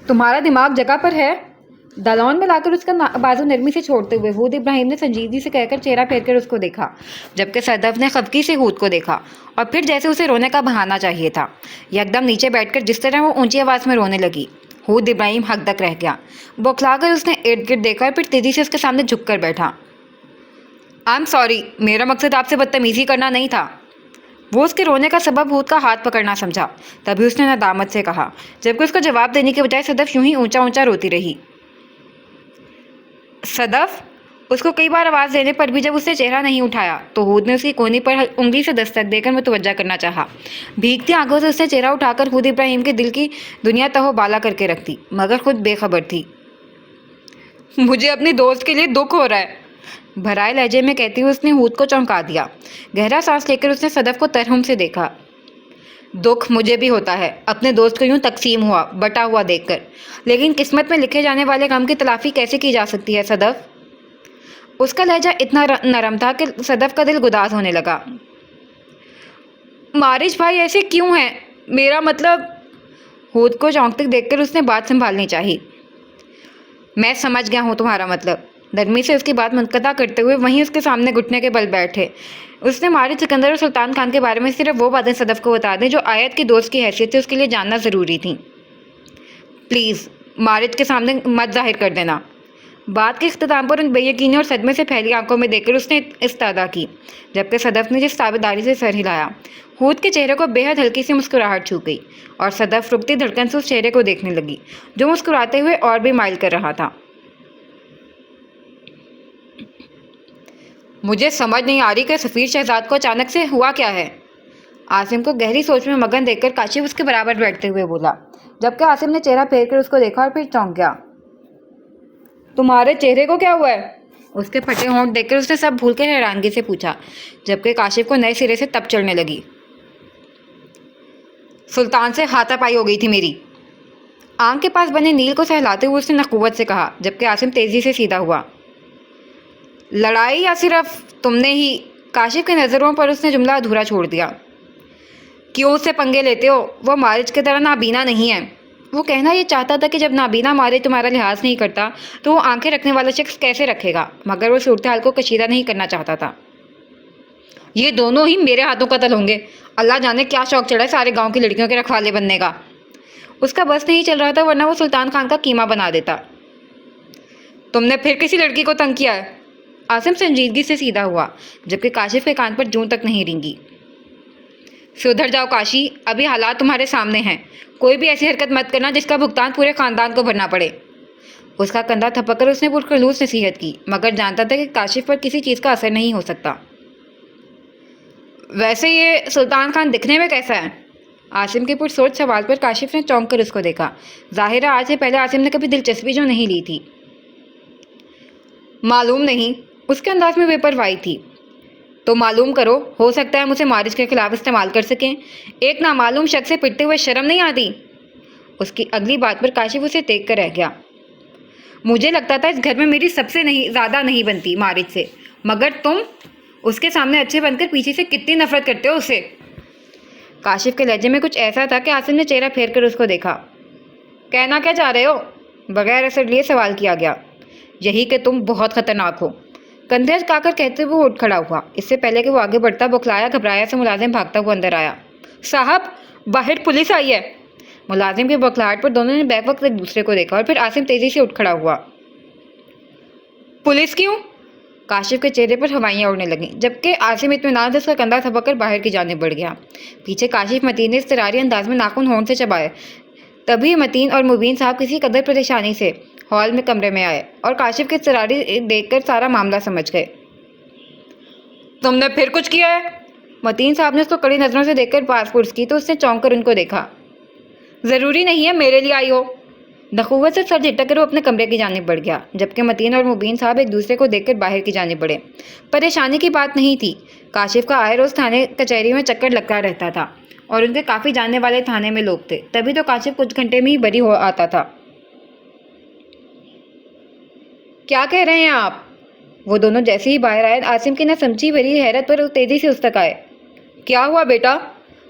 تمہارا دماغ جگہ پر ہے؟ دالون میں لا کر اس کا بازو نرمی سے چھوڑتے ہوئے حود ابراہیم نے سنجیدگی سے کہہ کر چہرہ پھیر کر اس کو دیکھا، جبکہ صدف نے خفگی سے حود کو دیکھا اور پھر جیسے اسے رونے کا بہانا چاہیے تھا، یکدم نیچے بیٹھ کر جس طرح وہ اونچی آواز میں رونے لگی۔ حود ابراہیم حقدک رہ گیا۔ بوکھلا کر اس نے ارد گرد دیکھا اور پھر تیزی سے اس کے سامنے جھک کر بیٹھا۔ آئی ایم سوری، میرا مقصد آپ سے بدتمیزی کرنا نہیں تھا۔ وہ اس کے رونے کا سبب حود کا ہاتھ پکڑنا سمجھا، تبھی اس نے ندامت سے کہا، جبکہ اس کو جواب دینے کے بجائے صدف یوں ہی اونچا اونچا روتی رہی۔ صدف! اس کو کئی بار آواز دینے پر بھی جب اس نے چہرہ نہیں اٹھایا تو حود نے اس کی کونی پر انگلی سے دستک دے کر متوجہ کرنا چاہا۔ بھیگتی آنکھوں سے اس نے چہرہ اٹھا کر حود ابراہیم کے دل کی دنیا تہو بالا کر کے رکھ دی، مگر خود بے خبر تھی۔ مجھے اپنی دوست کے لیے دکھ ہو رہا ہے، بھرائے لہجے میں کہتی ہوئے اس نے حود کو چونکا دیا۔ گہرا سانس لے کر اس نے صدف کو ترہم سے دیکھا۔ دکھ مجھے بھی ہوتا ہے اپنے دوست کو یوں تقسیم ہوا بٹا ہوا دیکھ کر، لیکن قسمت میں لکھے جانے والے غم کی تلافی کیسے کی جا سکتی ہے صدف؟ اس کا لہجہ اتنا نرم تھا کہ صدف کا دل گداز ہونے لگا۔ مارج بھائی ایسے کیوں ہیں؟ میرا مطلب… حود کو چونکتے دیکھ کر اس نے بات سنبھالنی چاہی۔ میں سمجھ گیا ہوں تمہارا مطلب، نرمی سے اس کی بات منقطع کرتے ہوئے وہیں اس کے سامنے گھٹنے کے بل بیٹھے۔ اس نے مارج سکندر اور سلطان خان کے بارے میں صرف وہ باتیں صدف کو بتا دیں جو آیت کی دوست کی حیثیت سے اس کے لیے جاننا ضروری تھیں۔ پلیز مارج کے سامنے مت ظاہر کر دینا۔ بات کے اختتام پر ان بے یقینی اور صدمے سے پھیلی آنکھوں میں دیکھ کر اس نے استدعا کی، جبکہ صدف نے جس تابعداری سے سر ہلایا، حود کے چہرے کو بے حد ہلکی سی مسکراہٹ چھو گئی اور صدف رکتی دھڑکن سے اس چہرے کو دیکھنے لگی جو مسکراتے ہوئے اور بھی مائل کر رہا تھا۔ مجھے سمجھ نہیں آ رہی کہ سفیر شہزاد کو اچانک سے ہوا کیا ہے؟ عاصم کو گہری سوچ میں مگن دیکھ کر کاشف اس کے برابر بیٹھتے ہوئے بولا، جبکہ عاصم نے چہرہ پھیر کر اس کو دیکھا اور پھر چونک گیا۔ تمہارے چہرے کو کیا ہوا ہے؟ اس کے پھٹے ہونٹ دیکھ کر اس نے سب بھول کر حیرانگی سے پوچھا، جبکہ کاشف کو نئے سرے سے تپ چڑھنے لگی۔ سلطان سے ہاتھا پائی ہو گئی تھی میری، آنکھ کے پاس بنے نیل کو سہلاتے ہوئے اس نے نخوت سے کہا، جبکہ عاصم تیزی سے سیدھا ہوا۔ لڑائی یا صرف تم نے ہی… کاشف کے نظروں پر اس نے جملہ ادھورا چھوڑ دیا۔ کیوں اس سے پنگے لیتے ہو؟ وہ مارج کی طرح نابینا نہیں ہے۔ وہ کہنا یہ چاہتا تھا کہ جب نابینا مارج تمہارا لحاظ نہیں کرتا تو وہ آنکھیں رکھنے والا شخص کیسے رکھے گا، مگر وہ صورتحال کو کشیدہ نہیں کرنا چاہتا تھا۔ یہ دونوں ہی میرے ہاتھوں قتل ہوں گے۔ اللہ جانے کیا شوق چڑھا ہے سارے گاؤں کی لڑکیوں کے رکھوالے بننے کا۔ اس کا بس نہیں چل رہا تھا، ورنہ وہ سلطان خان کا کیما بنا دیتا۔ تم نے پھر کسی لڑکی کو تنگ کیا ہے؟ عاصم سنجیدگی سے سیدھا ہوا، جبکہ کاشف کے کان پر جوں تک نہیں رینگی۔ سدھر جاؤ کاشی، ابھی حالات تمہارے سامنے ہیں، کوئی بھی ایسی حرکت مت کرنا جس کا بھگتان پورے خاندان کو بھرنا پڑے۔ اس کا کندھا تھپک کر اس نے پرخلوص نصیحت کی، مگر جانتا تھا کہ کاشف پر کسی چیز کا اثر نہیں ہو سکتا۔ ویسے یہ سلطان خان دکھنے میں کیسا ہے؟ عاصم کے پرسوچ سوال پر کاشف نے چونک کر اس کو دیکھا۔ ظاہر ہے آج سے پہلے عاصم نے کبھی دلچسپی جو نہیں لی تھی۔ معلوم نہیں، اس کے انداز میں بے پرواہی تھی۔ تو معلوم کرو، ہو سکتا ہے ہم اسے مارج کے خلاف استعمال کر سکیں۔ ایک نامعلوم شخص سے پٹتے ہوئے شرم نہیں آتی؟ اس کی اگلی بات پر کاشف اسے دیکھ کر رہ گیا۔ مجھے لگتا تھا اس گھر میں میری سب سے زیادہ نہیں بنتی مارج سے، مگر تم اس کے سامنے اچھے بن کر پیچھے سے کتنی نفرت کرتے ہو اسے۔ کاشف کے لہجے میں کچھ ایسا تھا کہ عاصم نے چہرہ پھیر کر اس کو دیکھا۔ کہنا کیا چاہ رہے ہو؟ بغیر اثر لیے سوال کیا گیا۔ یہی کہ تم بہت خطرناک ہو، کندھے اچکا کر کہتے ہوئے اٹھ کھڑا ہوا۔ اس سے پہلے کہ وہ آگے بڑھتا، بوکھلایا گھبرایا سے ملازم بھاگتا ہوا اندر آیا۔ صاحب، باہر پولیس آئی ہے۔ ملازم کی بوکھلاہٹ پر دونوں نے بیک وقت ایک دوسرے کو دیکھا اور پھر عاصم تیزی سے اٹھ کھڑا ہوا۔ پولیس کیوں؟ کاشف کے چہرے پر ہوائیاں اڑنے لگیں، جبکہ عاصم اطمینان سے اس کا کندھا تھپک کر باہر کی جانب بڑھ گیا۔ پیچھے کاشف متین نے اضطراری انداز میں ناخن ہونٹ سے چبائے، تبھی متین اور مبین صاحب کسی قدر پریشانی سے ہال میں کمرے میں آئے اور کاشف کے اضطراری دیکھ کر سارا معاملہ سمجھ گئے۔ تم نے پھر کچھ کیا ہے؟ متین صاحب نے اس کو کڑی نظروں سے دیکھ کر پاس پرس کی تو اس نے چونک کر ان کو دیکھا۔ ضروری نہیں ہے میرے لیے آئی ہو۔ نخوت سے سر جھٹک کر وہ اپنے کمرے کی جانب بڑھ گیا، جبکہ متین اور مبین صاحب ایک دوسرے کو دیکھ کر باہر کی جانب بڑھے۔ پریشانی کی بات نہیں تھی، کاشف کا آئے روز تھانے کچہری میں چکر لگتا رہتا تھا اور ان کے کافی جاننے والے تھانے میں لوگ تھے، تبھی تو کاشف کچھ گھنٹے میں ہی بری ہو آتا تھا۔ کیا کہہ رہے ہیں آپ؟ وہ دونوں جیسے ہی باہر آئے، عاصم کی نہ سمجھی بھری حیرت پر تیزی سے اس تک آئے۔ کیا ہوا بیٹا؟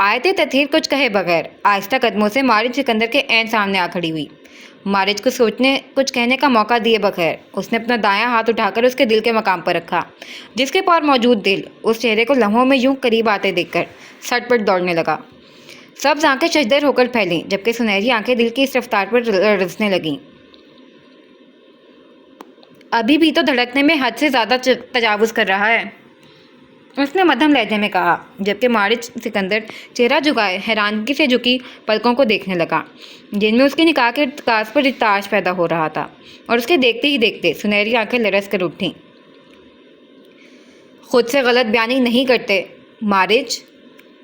آیت تطہیر کچھ کہے بغیر آہستہ قدموں سے مارج سکندر کے عین سامنے آ کھڑی ہوئی۔ مارج کو سوچنے کچھ کہنے کا موقع دیے بغیر اس نے اپنا دایاں ہاتھ اٹھا کر اس کے دل کے مقام پر رکھا، جس کے پاس موجود دل اس چہرے کو لمحوں میں یوں قریب آتے دیکھ کر سٹ پٹ دوڑنے لگا۔ سبز آنکھیں ششدر ہو کر پھیلیں جبکہ سنہری آنکھیں دل کی اس رفتار پر لرزنے لگیں۔ ابھی بھی تو دھڑکنے میں حد سے زیادہ تجاوز کر رہا ہے، اس نے مدھم لہجے میں کہا، جبکہ مارج سکندر چہرہ جھکائے حیرانگی سے جھکی پلکوں کو دیکھنے لگا، جن میں اس کے نکاح کے ارتکاز پر ارتعاش پیدا ہو رہا تھا، اور اس کے دیکھتے ہی دیکھتے سنہری آنکھیں لرز کر اٹھیں۔ خود سے غلط بیانی نہیں کرتے مارج،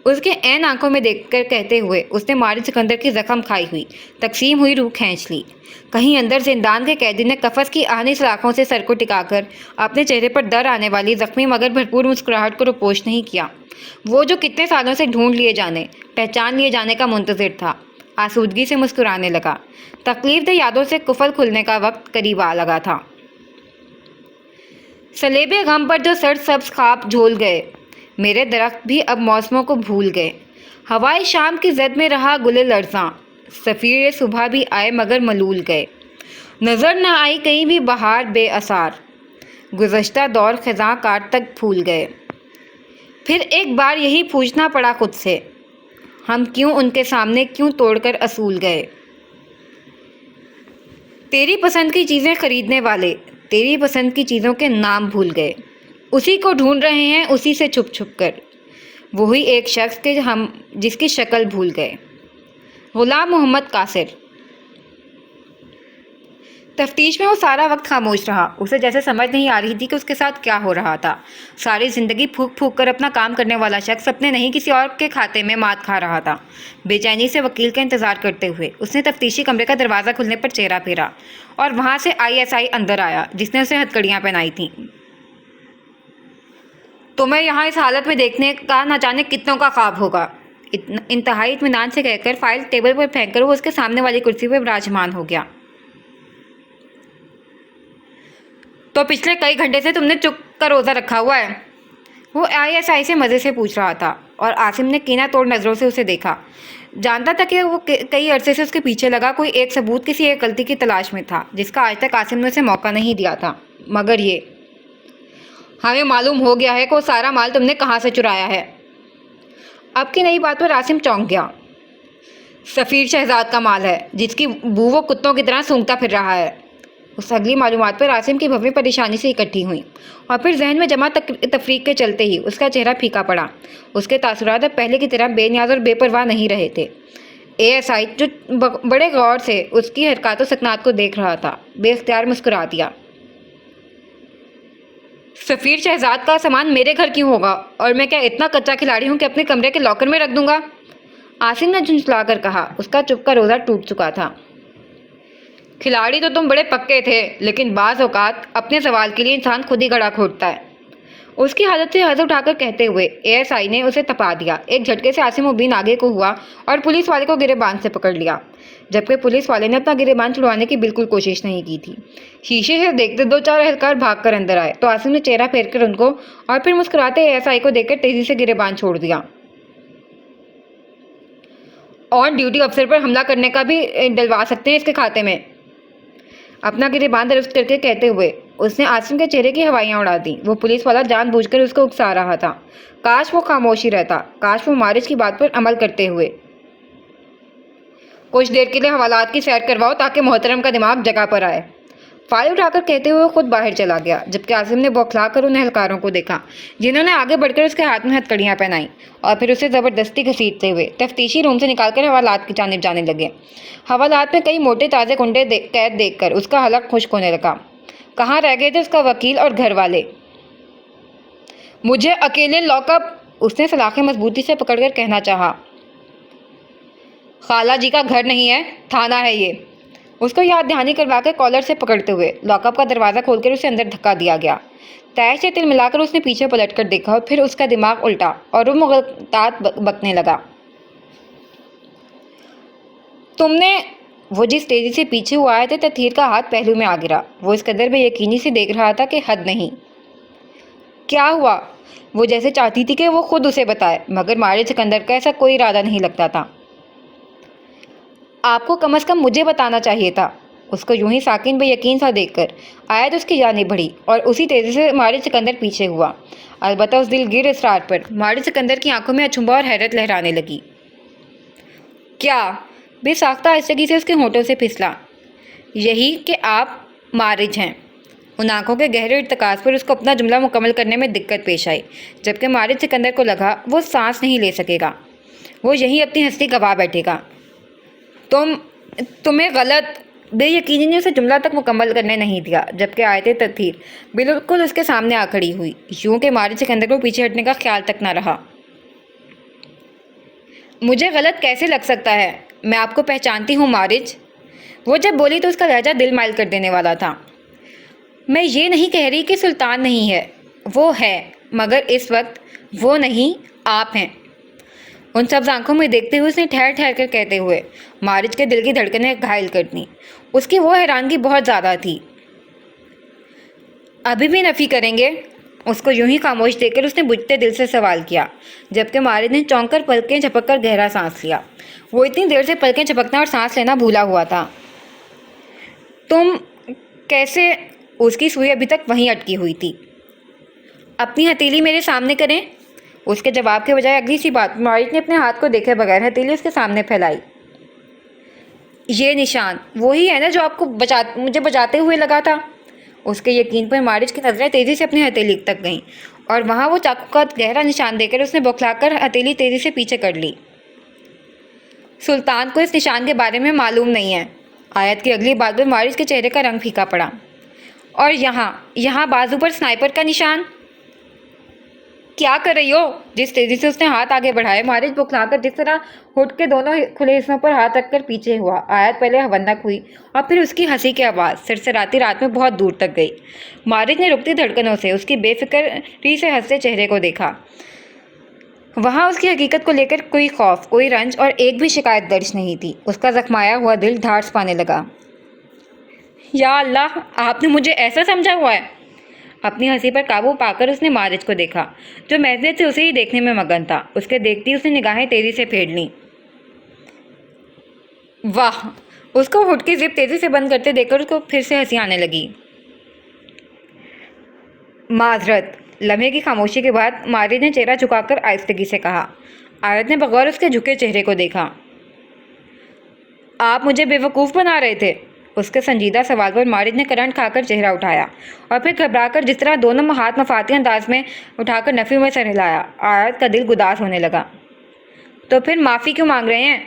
اس کے عین آنکھوں میں دیکھ کر کہتے ہوئے اس نے مارج سکندر کی زخم کھائی ہوئی تقسیم ہوئی روح کھینچ لی۔ کہیں اندر زندان کے قیدی نے قفس کی آہنی سلاخوں سے سر کو ٹکا کر اپنے چہرے پر در آنے والی زخمی مگر بھرپور مسکراہٹ کو روپوش نہیں کیا، وہ جو کتنے سالوں سے ڈھونڈ لیے جانے، پہچان لیے جانے کا منتظر تھا۔ آسودگی سے مسکرانے لگا، تکلیف دہ یادوں سے قفل کھلنے کا وقت قریب آ لگا تھا۔ سلیب غم پر جو سرد سبز خواب جھول گئے، میرے درخت بھی اب موسموں کو بھول گئے۔ ہوائے شام کی زد میں رہا گل لرزاں، صفیر صبح بھی آئے مگر ملول گئے۔ نظر نہ آئی کہیں بھی بہار بے اثار، گزشتہ دور خزاں کاٹ تک پھول گئے۔ پھر ایک بار یہی پوچھنا پڑا خود سے، ہم کیوں ان کے سامنے کیوں توڑ کر اصول گئے؟ تیری پسند کی چیزیں خریدنے والے تیری پسند کی چیزوں کے نام بھول گئے، اسی کو ڈھونڈ رہے ہیں اسی سے چھپ چھپ کر، وہی ایک شخص کے ہم جس کی شکل بھول گئے۔ غلام محمد قاصر۔ تفتیش میں وہ سارا وقت خاموش رہا، اسے جیسے سمجھ نہیں آ رہی تھی کہ اس کے ساتھ کیا ہو رہا تھا۔ ساری زندگی پھونک پھونک کر اپنا کام کرنے والا شخص اپنے نہیں کسی اور کے کھاتے میں مات کھا رہا تھا۔ بے چینی سے وکیل کا انتظار کرتے ہوئے اس نے تفتیشی کمرے کا دروازہ کھلنے پر چہرہ پھیرا، اور وہاں سے ISI اندر آیا جس نے اسے ہتھکڑیاں پہنائی تھیں۔ تمہیں یہاں اس حالت میں دیکھنے کا نہ جانے کتنوں کا خواب ہوگا، انتہائی اطمینان سے کہہ کر فائل ٹیبل پر پھینک کر وہ اس کے سامنے والی کرسی پہ براجمان ہو گیا۔ تو پچھلے کئی گھنٹے سے تم نے چپ کا روزہ رکھا ہوا ہے؟ وہ ISI سے مزے سے پوچھ رہا تھا، اور عاصم نے کینہ توڑ نظروں سے اسے دیکھا۔ جانتا تھا کہ وہ کئی عرصے سے اس کے پیچھے لگا کوئی ایک ثبوت کسی ایک غلطی کی تلاش میں تھا جس کا آج تک عاصم نے اسے موقع نہیں دیا تھا، مگر یہ ہمیں معلوم ہو گیا ہے کہ وہ سارا مال تم نے کہاں سے چرایا ہے۔ اب کی نئی بات پر عاصم چونک گیا۔ سفیر شہزاد کا مال ہے جس کی بو وہ کتوں کی طرح سونگھتا پھر رہا ہے۔ اس اگلی معلومات پر عاصم کی بھویں پریشانی سے اکٹھی ہوئیں، اور پھر ذہن میں جمع تفریق کے چلتے ہی اس کا چہرہ پھیکا پڑا۔ اس کے تاثرات اب پہلے کی طرح بے نیاز اور بے پرواہ نہیں رہے تھے۔ ASI جو بڑے غور سے اس کی حرکات و سکنات کو دیکھ رہا تھا، بے اختیار مسکرا دیا۔ سفیر شہزاد کا سامان میرے گھر کیوں ہوگا، اور میں کیا اتنا کچا کھلاڑی ہوں کہ اپنے کمرے کے لاکر میں رکھ دوں گا؟ عاصم نے جھنجھلا کر کہا، اس کا چپ کا روزہ ٹوٹ چکا تھا۔ کھلاڑی تو تم بڑے پکے تھے، لیکن بعض اوقات اپنے سوال کے لیے انسان خود ہی گڑھا کھودتا ہے، اس کی حالت سے حذف اٹھا کر کہتے ہوئے ASI نے اسے تپا دیا۔ ایک جھٹکے سے عاصم مبین آگے کو ہوا اور پولیس والے کو گریبان سے پکڑ لیا، جبکہ پولیس والے نے اپنا گریبان چھڑوانے کی بالکل کوشش نہیں کی تھی۔ شیشے سے دیکھتے دو چار اہلکار بھاگ کر اندر آئے تو عاصم نے چہرہ پھیر کر ان کو اور پھر مسکراتے ASI کو دیکھ کر تیزی سے گریبان چھوڑ دیا۔ آن ڈیوٹی افسر پر حملہ کرنے کا بھی ڈلوا سکتے ہیں اس کے کھاتے میں، اپنا گریبان درست کر کے کہتے ہوئے اس نے عاصم کے چہرے کی ہوائیاں اڑا دیں۔ وہ پولیس والا جان بوجھ کر اس کو اکسا رہا تھا۔ کاش وہ خاموش ہی رہتا، کاش وہ مارج کی بات پر عمل کرتے ہوئے کچھ دیر کے لیے حوالات کی سیر کرواؤ تاکہ محترم کا دماغ جگہ پر آئے۔ فائل اٹھا کر کہتے ہوئے خود باہر چلا گیا، جبکہ عاصم نے بوکھلا کر ان اہلکاروں کو دیکھا جنہوں نے آگے بڑھ کر اس کے ہاتھ میں ہتھکڑیاں پہنائیں اور پھر اسے زبردستی گھسیٹتے ہوئے تفتیشی روم سے نکال کر حوالات کی جانب جانے لگے۔ حوالات میں کئی موٹے تازے کنڈے قید دیکھ کر اس کا حلق خشک ہونے لگا۔ کہاں رہ گئے تھے اس کا وکیل اور گھر والے؟ مجھے اکیلے لاک اپ، اس نے سلاخیں مضبوطی سے پکڑ کر کہنا چاہا۔ خالہ جی کا گھر نہیں ہے، تھانہ ہے یہ، اس کو یاد دہانی کروا کے کالر سے پکڑتے ہوئے لاک اپ کا دروازہ کھول کر اسے اندر دھکا دیا گیا۔ تیش سے تل ملا کر اس نے پیچھے پلٹ کر دیکھا اور پھر اس کا دماغ الٹا اور وہ مغالطات بکنے لگا۔ تم نے، وہ جس تیزی سے پیچھے ہوا آئے تھے تطہیر کا ہاتھ پہلو میں آ گرا۔ وہ اس قدر بے یقینی سے دیکھ رہا تھا کہ حد نہیں۔ کیا ہوا؟ وہ جیسے چاہتی تھی کہ وہ خود اسے بتائے، مگر ماجد سکندر کا ایسا کوئی ارادہ نہیں لگتا تھا۔ آپ کو کم از کم مجھے بتانا چاہیے تھا۔ اس کو یوں ہی ساکن بے یقین سا دیکھ کر آیت اس کی جانب بڑھی اور اسی تیزی سے ماجد سکندر پیچھے ہوا۔ البتہ اس دل گیر اصرار پر ماجد سکندر کی آنکھوں میں اچنبھا اور حیرت لہرانے لگی۔ کیا؟ بے ساختہ آہستگی سے اس کے ہونٹوں سے پھسلا۔ یہی کہ آپ مارج ہیں۔ ان آنکھوں کے گہرے ارتکاز پر اس کو اپنا جملہ مکمل کرنے میں دقت پیش آئی، جبکہ ماجد سکندر کو لگا وہ سانس نہیں لے سکے گا، وہ یہیں اپنی ہستی گنوا بیٹھے گا۔ تمہیں غلط۔ بے یقینی نے اسے جملہ تک مکمل کرنے نہیں دیا، جبکہ آیت تطہیر بالکل اس کے سامنے آ کھڑی ہوئی، یوں کہ ماجد سکندر کو پیچھے ہٹنے کا خیال تک نہ رہا۔ مجھے غلط کیسے لگ سکتا ہے؟ میں آپ کو پہچانتی ہوں مارج۔ وہ جب بولی تو اس کا لہجہ دل مائل کر دینے والا تھا۔ میں یہ نہیں کہہ رہی کہ سلطان نہیں ہے، وہ ہے، مگر اس وقت وہ نہیں، آپ ہیں۔ ان سبز آنکھوں میں دیکھتے ہوئے اس نے ٹھہر ٹھہر کر کہتے ہوئے مارج کے دل کی دھڑکنیں گھائل کر دیں۔ اس کی وہ حیرانگی بہت زیادہ تھی۔ ابھی بھی نفی کریں گے؟ اس کو یوں ہی خاموش دیکھ کر اس نے بجھتے دل سے سوال کیا، جبکہ مارج نے چونک کر پلکیں جھپک کر گہرا سانس لیا۔ وہ اتنی دیر سے پلکیں جھپکنا اور سانس لینا بھولا ہوا تھا۔ تم کیسے؟ اس کی سوئی ابھی تک وہیں اٹکی ہوئی تھی۔ اپنی ہتھیلی میرے سامنے کریں۔ اس کے جواب کے بجائے اگلی سی بات مارج نے اپنے ہاتھ کو دیکھے بغیر ہتھیلی اس کے سامنے پھیلائی۔ یہ نشان وہی ہے نا جو آپ کو مجھے بچاتے ہوئے لگا تھا؟ اس کے یقین پر مارج کی نظریں تیزی سے اپنی ہتھیلی تک گئیں اور وہاں وہ چاقو کا گہرا نشان دے کر اس نے بوکھلا کر ہتھیلی تیزی سے پیچھے کر لی۔ سلطان کو اس نشان کے بارے میں معلوم نہیں ہے۔ آیت کی اگلی بات پر مارج کے چہرے کا رنگ پھیکا پڑا۔ اور یہاں بازو پر سنائپر کا نشان؟ کیا کر رہی ہو؟ جس تیزی سے اس نے ہاتھ آگے بڑھائے، مارج بوکھلا کر جس طرح ہوٹھ کے دونوں کھلے حصوں پر ہاتھ رکھ کر پیچھے ہوا۔ آیت پہلے ہونک ہوئی اور پھر اس کی ہنسی کی آواز سرسراتی رات میں بہت دور تک گئی۔ مارج نے رکتی دھڑکنوں سے اس کی بے فکری سے ہنستے چہرے کو دیکھا۔ وہاں اس کی حقیقت کو لے کر کوئی خوف، کوئی رنج اور ایک بھی شکایت درج نہیں تھی۔ اس کا زخمایا ہوا دل دھاڑس پانے لگا۔ یا اللہ، آپ نے مجھے ایسا سمجھا ہوا ہے؟ اپنی ہنسی پر قابو پا کر اس نے مارج کو دیکھا، جو محضیت سے اسے ہی دیکھنے میں مگن تھا۔ اس کے دیکھتی اس نے نگاہیں تیزی سے پھیر لیں۔ واہ! اس کو ہوٹھ کی زپ تیزی سے بند کرتے دیکھ کر اس کو پھر سے ہنسی آنے لگی۔ معذرت۔ لمحے کی خاموشی کے بعد مارج نے چہرہ جھکا کر آہستگی سے کہا۔ آیت نے بغور اس کے جھکے چہرے کو دیکھا۔ آپ مجھے بے وقوف بنا رہے تھے؟ اس کے سنجیدہ سوال پر مارج نے کرنٹ کھا کر چہرہ اٹھایا اور پھر گھبرا کر جس طرح دونوں ہاتھ مفاتی انداز میں اٹھا کر نفی میں سر ہلایا۔ آیت کا دل گداز ہونے لگا۔ تو پھر معافی کیوں مانگ رہے ہیں؟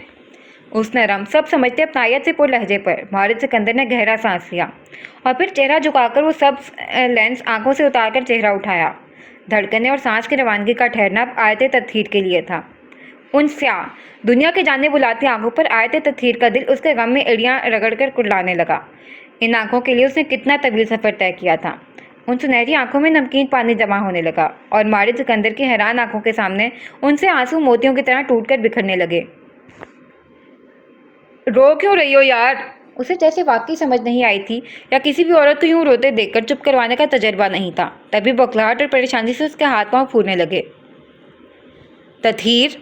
اس نرم سب سمجھتے اپنائیت سے پر لہجے پر مارج سکندر نے گہرا سانس لیا اور پھر چہرہ جھکا کر وہ سب لینس آنکھوں سے اتار کر چہرہ اٹھایا۔ دھڑکنیں اور سانس کی روانگی کا ٹھہرنا اب آیت تطہیر کے لیے تھا۔ ان سیاہ دنیا کی جانب بلاتی آنکھوں پر آیت تطہیر کا دل اس کے غم میں ایڑیاں رگڑ کر کٹلانے لگا۔ ان آنکھوں کے لیے اس نے کتنا طویل سفر طے کیا تھا۔ ان سنہری آنکھوں میں نمکین پانی جمع ہونے لگا اور مارج سکندر کی حیران آنکھوں کے سامنے ان سے آنسو موتیوں کی طرح ٹوٹ کر بکھرنے لگے۔ رو کیوں رہی ہو یار؟ اسے جیسے واقعی سمجھ نہیں آئی تھی یا کسی بھی عورت کو یوں روتے دیکھ کر چپ کروانے کا تجربہ نہیں تھا۔ تبھی بوکھلاہٹ اور پریشانی سے اس کے ہاتھ پاؤں پھولنے لگے۔ تطہیر،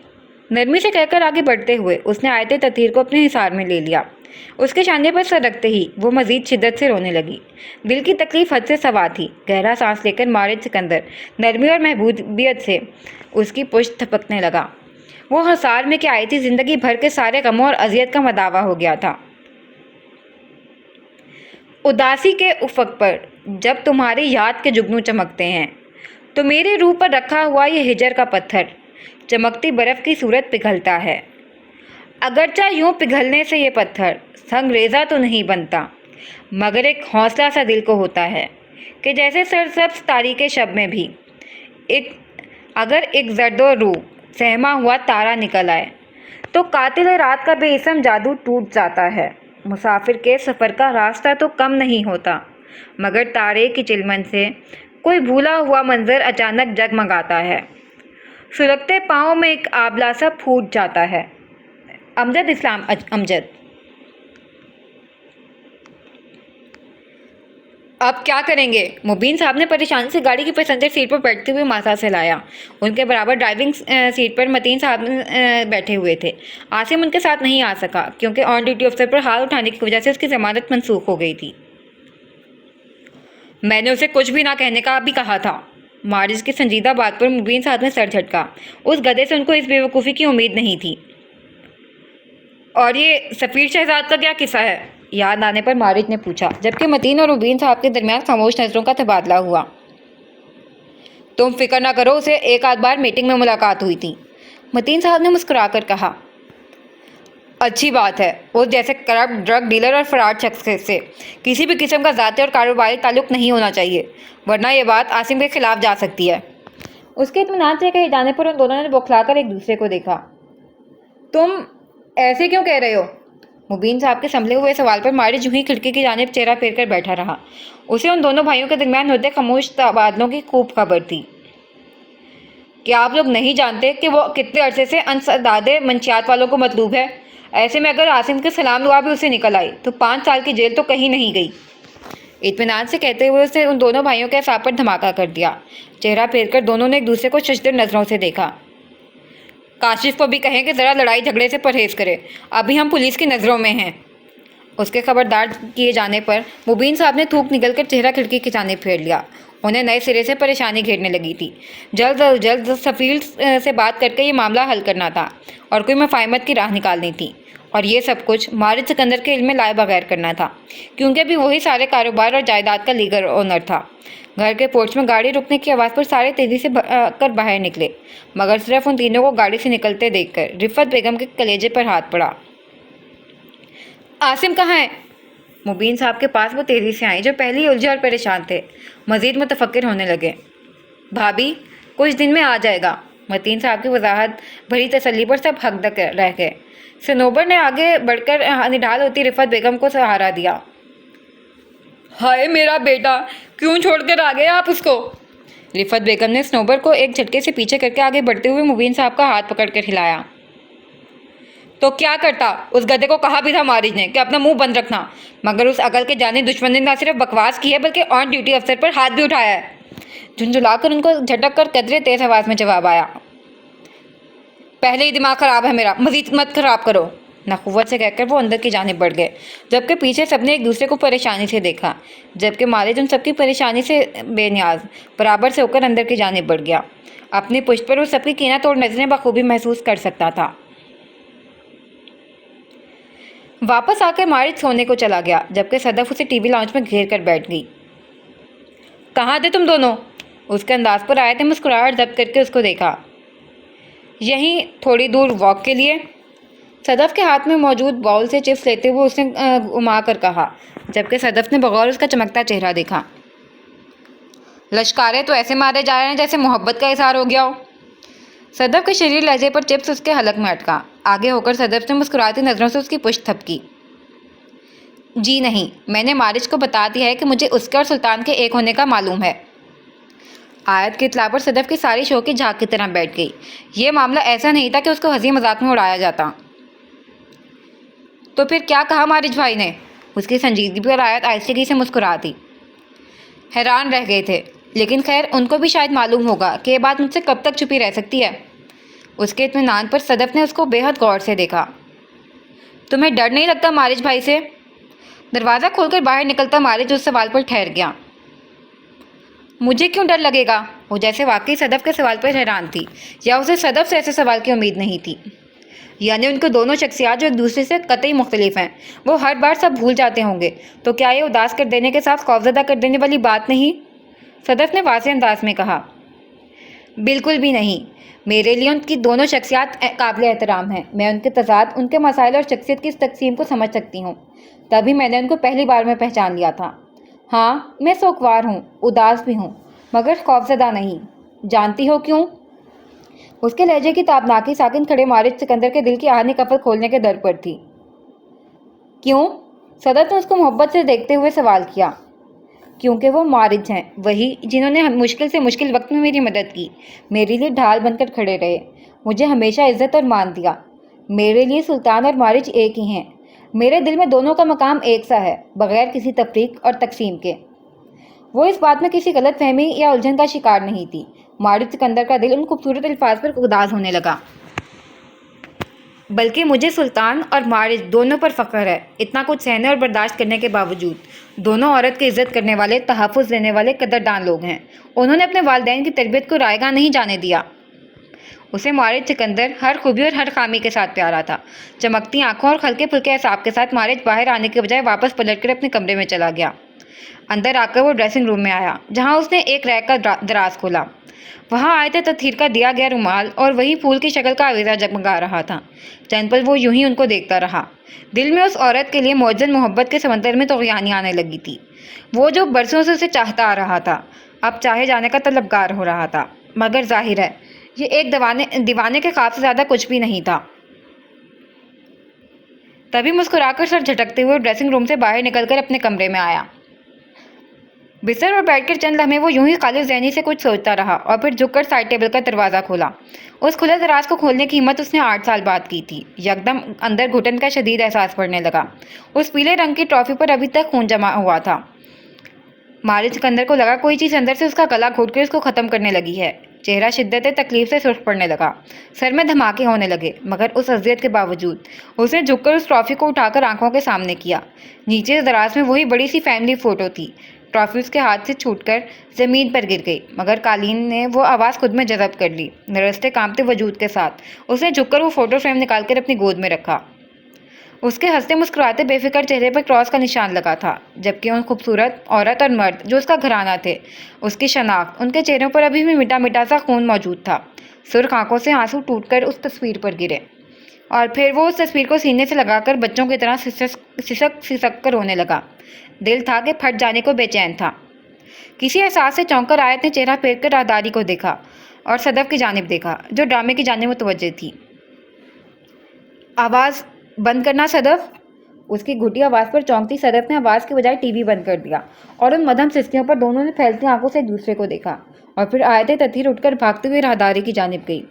نرمی سے کہہ کر آگے بڑھتے ہوئے اس نے آیت تطہیر کو اپنے حصار میں لے لیا۔ اس کے شانے پر سر رکھتے ہی وہ مزید شدت سے رونے لگی۔ دل کی تکلیف حد سے سوا تھی۔ گہرا سانس لے کر مارج سکندر نرمی اور محبوبیت سے اس کی پشت تھپکنے لگا۔ وہ حصار میں کہ آئی تھی زندگی بھر کے سارے غموں اور اذیت کا مداوع ہو گیا تھا۔ اداسی کے افق پر جب تمہاری یاد کے جگنو چمکتے ہیں تو میری روح پر رکھا ہوا یہ ہجر کا پتھر چمکتی برف کی صورت پگھلتا ہے۔ اگرچہ یوں پگھلنے سے یہ پتھر سنگ ریزہ تو نہیں بنتا، مگر ایک حوصلہ سا دل کو ہوتا ہے کہ جیسے سرسبز تاریک شب میں بھی اگر ایک زرد و رو سہما ہوا تارا نکل آئے تو قاتل رات کا بے اسم جادو ٹوٹ جاتا ہے۔ مسافر کے سفر کا راستہ تو کم نہیں ہوتا، مگر تارے کی چلمن سے کوئی بھولا ہوا منظر اچانک جگمگاتا ہے۔ سلگتے پاؤں میں ایک آبلہ سا پھوٹ جاتا ہے۔ امجد اسلام امجد۔ اب کیا کریں گے؟ مبین صاحب نے پریشانی سے گاڑی کی پیسنجر سیٹ پر بیٹھتے ہوئے ماسا سے لایا۔ ان کے برابر ڈرائیونگ سیٹ پر متین صاحب بیٹھے ہوئے تھے۔ عاصم ان کے ساتھ نہیں آ سکا کیونکہ آن ڈیوٹی افسر پر ہاتھ اٹھانے کی وجہ سے اس کی ضمانت منسوخ ہو گئی تھی۔ میں نے اسے کچھ بھی نہ کہنے کا بھی کہا تھا۔ مارج کی سنجیدہ بات پر مبین صاحب نے سر جھٹکا۔ اس گدھے سے ان کو اس بے وقوفی کی امید نہیں تھی۔ اور یہ سفیر شہزاد کا کیا قصہ ہے؟ یاد آنے پر مارج نے پوچھا، جبکہ متین اور مبین صاحب کے درمیان خاموش نظروں کا تبادلہ ہوا۔ تم فکر نہ کرو، اسے ایک آدھ بار میٹنگ میں ملاقات ہوئی تھی، متین صاحب نے مسکرا کر کہا۔ اچھی بات ہے۔ اس جیسے کرپٹ ڈرگ ڈیلر اور فرار شخص سے کسی بھی قسم کا ذاتی اور کاروباری تعلق نہیں ہونا چاہیے، ورنہ یہ بات عاصم کے خلاف جا سکتی ہے۔ اس کے اطمینان سے کہے جانے پر ان دونوں نے بوکھلا کر ایک دوسرے کو دیکھا۔ تم ایسے کیوں کہہ رہے ہو؟ مبین صاحب کے سنبھلے ہوئے سوال پر مارج یوں ہی کھڑکی کی جانب چہرہ پھیر کر بیٹھا رہا۔ اسے ان دونوں بھائیوں کے درمیان ہوتے خاموش تبادلوں کی خوب خبر تھی۔ کیا آپ لوگ نہیں جانتے کہ وہ کتنے عرصے سے انسداد منشیات والوں کو مطلوب ہے؟ ایسے میں اگر عاصم کے سلام دعا بھی اسے نکل آئی تو 5 سال کی جیل تو کہیں نہیں گئی۔ اطمینان سے کہتے ہوئے اسے ان دونوں بھائیوں کے اعصاب پر دھماکہ کر دیا۔ چہرہ پھیر کر دونوں نے ایک دوسرے کو ششدر نظروں سے دیکھا۔ کاشف کو بھی کہیں کہ ذرا لڑائی جھگڑے سے پرہیز کرے، ابھی ہم پولیس کی نظروں میں ہیں۔ اس کے خبردار کیے جانے پر مبین صاحب نے تھوک نگل کر چہرہ کھڑکی کی جانب پھیر لیا۔ انہیں نئے سرے سے پریشانی گھیرنے لگی تھی۔ جلد از جلد سفیر سے بات کر کے یہ معاملہ حل کرنا تھا اور کوئی مفاہمت کی راہ نکالنی تھی، اور یہ سب کچھ مارج سکندر کے علم میں لائے بغیر کرنا تھا، کیونکہ ابھی وہی سارے کاروبار اور جائیداد کا لیگل اونر تھا۔ گھر کے پورچ میں گاڑی رکنے کی آواز پر سارے تیزی سے کر باہر نکلے، مگر صرف ان تینوں کو گاڑی سے نکلتے دیکھ کر رفت بیگم کے کلیجے پر ہاتھ پڑا۔ عاصم کہاں ہے؟ مبین صاحب کے پاس وہ تیزی سے آئیں جو پہلے ہی الجھے اور پریشان تھے۔ مزید متفکر ہونے لگے۔ بھابھی کچھ دن میں آ جائے گا۔ متین صاحب کی وضاحت بھری تسلی پر سب ہکدک رہ گئے۔ صنوبر نے آگے بڑھ کر نڈھال ہوتی رفت بیگم کو سہارا دیا۔ ہائے میرا بیٹا، کیوں چھوڑ کر آ گئے آپ اس کو؟ رفت بیگم نے صنوبر کو ایک جھٹکے سے پیچھے کر کے آگے بڑھتے ہوئے مبین صاحب کا ہاتھ پکڑ کر ہلایا۔ تو کیا کرتا؟ اس گدھے کو کہا بھی تھا مارج نے کہ اپنا منہ بند رکھنا، مگر اس عقل کے جانب دشمن نے نہ صرف بکواس کی ہے بلکہ آن ڈیوٹی افسر پر ہاتھ بھی اٹھایا ہے۔ جھنجھلا کر ان کو جھٹک کر قدرے تیز آواز میں جواب آیا۔ پہلے ہی دماغ خراب ہے میرا، مزید مت خراب کرو، نخوت سے کہہ کر وہ اندر کی جانب بڑھ گئے، جبکہ پیچھے سب نے ایک دوسرے کو پریشانی سے دیکھا، جبکہ مارج ان سب کی پریشانی سے بے نیاز برابر سے ہو کر اندر کی جانب بڑھ گیا۔ اپنی پشت پر وہ سب کی کینہ توڑ نظریں بخوبی محسوس کر سکتا تھا۔ واپس آ کر مارج سونے کو چلا گیا، جبکہ صدف اسے ٹی وی لاؤنج میں گھیر کر بیٹھ گئی۔ کہاں تھے تم دونوں؟ اس کے انداز پر آیت نے مسکراہٹ ضبط کر کے اس کو دیکھا۔ یہیں تھوڑی دور واک کے لیے۔ صدف کے ہاتھ میں موجود باؤل سے چپس لیتے ہوئے اس نے گھما کر کہا، جبکہ صدف نے بغور اس کا چمکتا چہرہ دیکھا۔ لشکارے تو ایسے مارے جا رہے ہیں جیسے محبت کا اظہار ہو گیا ہو۔ صدف کے شریر لہجے پر چپس اس کے حلق میں اٹکا۔ آگے ہو کر صدف نے مسکراتی نظروں سے اس کی پشت تھپکی۔ جی نہیں، میں نے مارج کو بتا دیا ہے کہ مجھے اس کے اور سلطان کے ایک ہونے کا معلوم ہے۔ آیت کی اطلاع پر صدف کی ساری شوقی جھاگ کی طرح بیٹھ گئی۔ یہ معاملہ ایسا نہیں تھا کہ اس کو ہنسی مذاق میں اڑایا جاتا۔ تو پھر کیا کہا مارج بھائی نے؟ اس کی سنجیدگی پر آیت آہستگی سے مسکرا دی۔ حیران رہ گئے تھے، لیکن خیر ان کو بھی شاید معلوم ہوگا کہ یہ بات مجھ سے کب تک چھپی رہ سکتی ہے۔ اس کے اطمینان پر صدف نے اس کو بے حد غور سے دیکھا۔ تمہیں ڈر نہیں لگتا مارج بھائی سے؟ دروازہ کھول کر باہر نکلتا مارج اس سوال پر ٹھہر گیا۔ مجھے کیوں ڈر لگے گا؟ وہ جیسے واقعی صدف کے سوال پر حیران تھی، یا اسے صدف سے ایسے سوال کی امید نہیں تھی۔ یعنی ان کے دونوں شخصیات جو ایک دوسرے سے قطعی مختلف ہیں، وہ ہر بار سب بھول جاتے ہوں گے، تو کیا یہ اداس کر دینے کے ساتھ خوفزدہ کر دینے والی بات نہیں؟ صدف نے واضح انداز میں کہا۔ بالکل بھی نہیں، میرے لیے ان کی دونوں شخصیات قابل احترام ہیں۔ میں ان کے تضاد، ان کے مسائل اور شخصیت کی اس تقسیم کو سمجھ سکتی ہوں، تبھی میں نے ان کو پہلی بار میں پہچان لیا تھا۔ ہاں میں سوگوار ہوں، اداس بھی ہوں، مگر خوفزدہ نہیں۔ جانتی ہو کیوں؟ اس کے لہجے کی تابناکی ساکن کھڑے مارج سکندر کے دل کی آہنی کفل کھولنے کے در پر تھی۔ کیوں؟ صدف نے اس کو محبت سے دیکھتے ہوئے سوال کیا۔ کیونکہ وہ مارج ہیں، وہی جنہوں نے مشکل سے مشکل وقت میں میری مدد کی، میرے لیے ڈھال بن کر کھڑے رہے، مجھے ہمیشہ عزت اور مان دیا۔ میرے لیے سلطان اور مارج ایک ہی ہیں، میرے دل میں دونوں کا مقام ایک سا ہے، بغیر کسی تفریق اور تقسیم کے۔ وہ اس بات میں کسی غلط فہمی یا الجھن کا شکار نہیں تھی۔ مارج سکندر کا دل ان خوبصورت الفاظ پر اداس ہونے لگا۔ بلکہ مجھے سلطان اور مارج دونوں پر فخر ہے۔ اتنا کچھ سہنے اور برداشت کرنے کے باوجود دونوں عورت کی عزت کرنے والے، تحفظ دینے والے قدردان لوگ ہیں۔ انہوں نے اپنے والدین کی تربیت کو رائیگاں نہیں جانے دیا۔ اسے مارج سکندر ہر خوبی اور ہر خامی کے ساتھ پیارا تھا۔ چمکتی آنکھوں اور ہلکے پھلکے اعصاب کے ساتھ مارج باہر آنے کے بجائے واپس پلٹ کر اپنے کمرے میں چلا گیا۔ اندر آ کر وہ ڈریسنگ روم میں آیا، جہاں اس نے ایک ریک کا دراز کھولا۔ وہاں آیت تطہیر کا دیا گیا رومال اور وہی پھول کی شکل کا آویزہ جگمگا رہا تھا۔ چند پل وہ یوں ہی ان کو دیکھتا رہا۔ دل میں اس عورت کے لیے معجزن محبت کے سمندر میں طغیانی آنے لگی تھی۔ وہ جو برسوں سے اسے چاہتا آ رہا تھا، اب چاہے جانے کا طلبگار ہو رہا تھا۔ مگر ظاہر ہے یہ ایک دیوانے کے خواب سے زیادہ کچھ بھی نہیں تھا۔ تبھی مسکرا کر سر جھٹکتے ہوئے ڈریسنگ روم سے باہر نکل کر اپنے کمرے میں آیا۔ بستر پر بیٹھ کر چند لمحے وہ یوں ہی خالص ذہنی سے کچھ سوچتا رہا اور پھر جھک کر سائڈ ٹیبل کا دروازہ کھولا۔ اس کھلے دراز کو کھولنے کی ہمت اس نے 8 سال بعد کی تھی۔ یکدم اندر گھٹن کا شدید احساس پڑنے لگا۔ اس پیلے رنگ کی ٹرافی پر ابھی تک خون جمع ہوا تھا۔ مارج سکندر کو لگا کوئی چیز اندر سے اس کا گلا گھونٹ کر اس کو ختم کرنے لگی ہے۔ چہرہ شدت تکلیف سے سرخ پڑنے لگا۔ سر میں دھماکے ہونے لگے، مگر اس اذیت کے باوجود اس نے جھک کر اس ٹرافی کو اٹھا کر آنکھوں کے سامنے کیا۔ نیچے دراز میں وہی بڑی سی فیملی فوٹو تھی۔ ٹرافی اس کے ہاتھ سے چھوٹ کر زمین پر گر گئی، مگر قالین نے وہ آواز خود میں جذب کر لی۔ لرزتے کانپتے وجود کے ساتھ اس نے جھک کر وہ فوٹو فریم نکال کر اپنی گود میں رکھا۔ اس کے ہنستے مسکراتے بے فکر چہرے پر کراس کا نشان لگا تھا، جبکہ ان خوبصورت عورت اور مرد جو اس کا گھرانہ تھے، اس کی شناخت، ان کے چہروں پر ابھی بھی مٹا مٹا سا خون موجود تھا۔ سرخ آنکھوں سے آنسو ٹوٹ کر اس تصویر پر گرے اور پھر وہ اس تصویر کو سینے سے لگا کر بچوں کی طرح سسک کر رونے لگا۔ دل تھا کہ پھٹ جانے کو بے چین تھا۔ کسی احساس سے چونک کر آیت نے چہرہ پھیر کر راہداری کو دیکھا اور صدف کی جانب دیکھا، جو ڈرامے کی جانب متوجہ تھی۔ آواز بند کرنا صدف۔ اس کی گھٹی آواز پر چونکتی صدف نے آواز کے بجائے ٹی وی بند کر دیا اور ان مدھم سسکیوں پر دونوں نے پھیلتی آنکھوں سے ایک دوسرے کو دیکھا اور پھر آیت تطہیر اٹھ کر بھاگتے ہوئے راہداری کی جانب گئی۔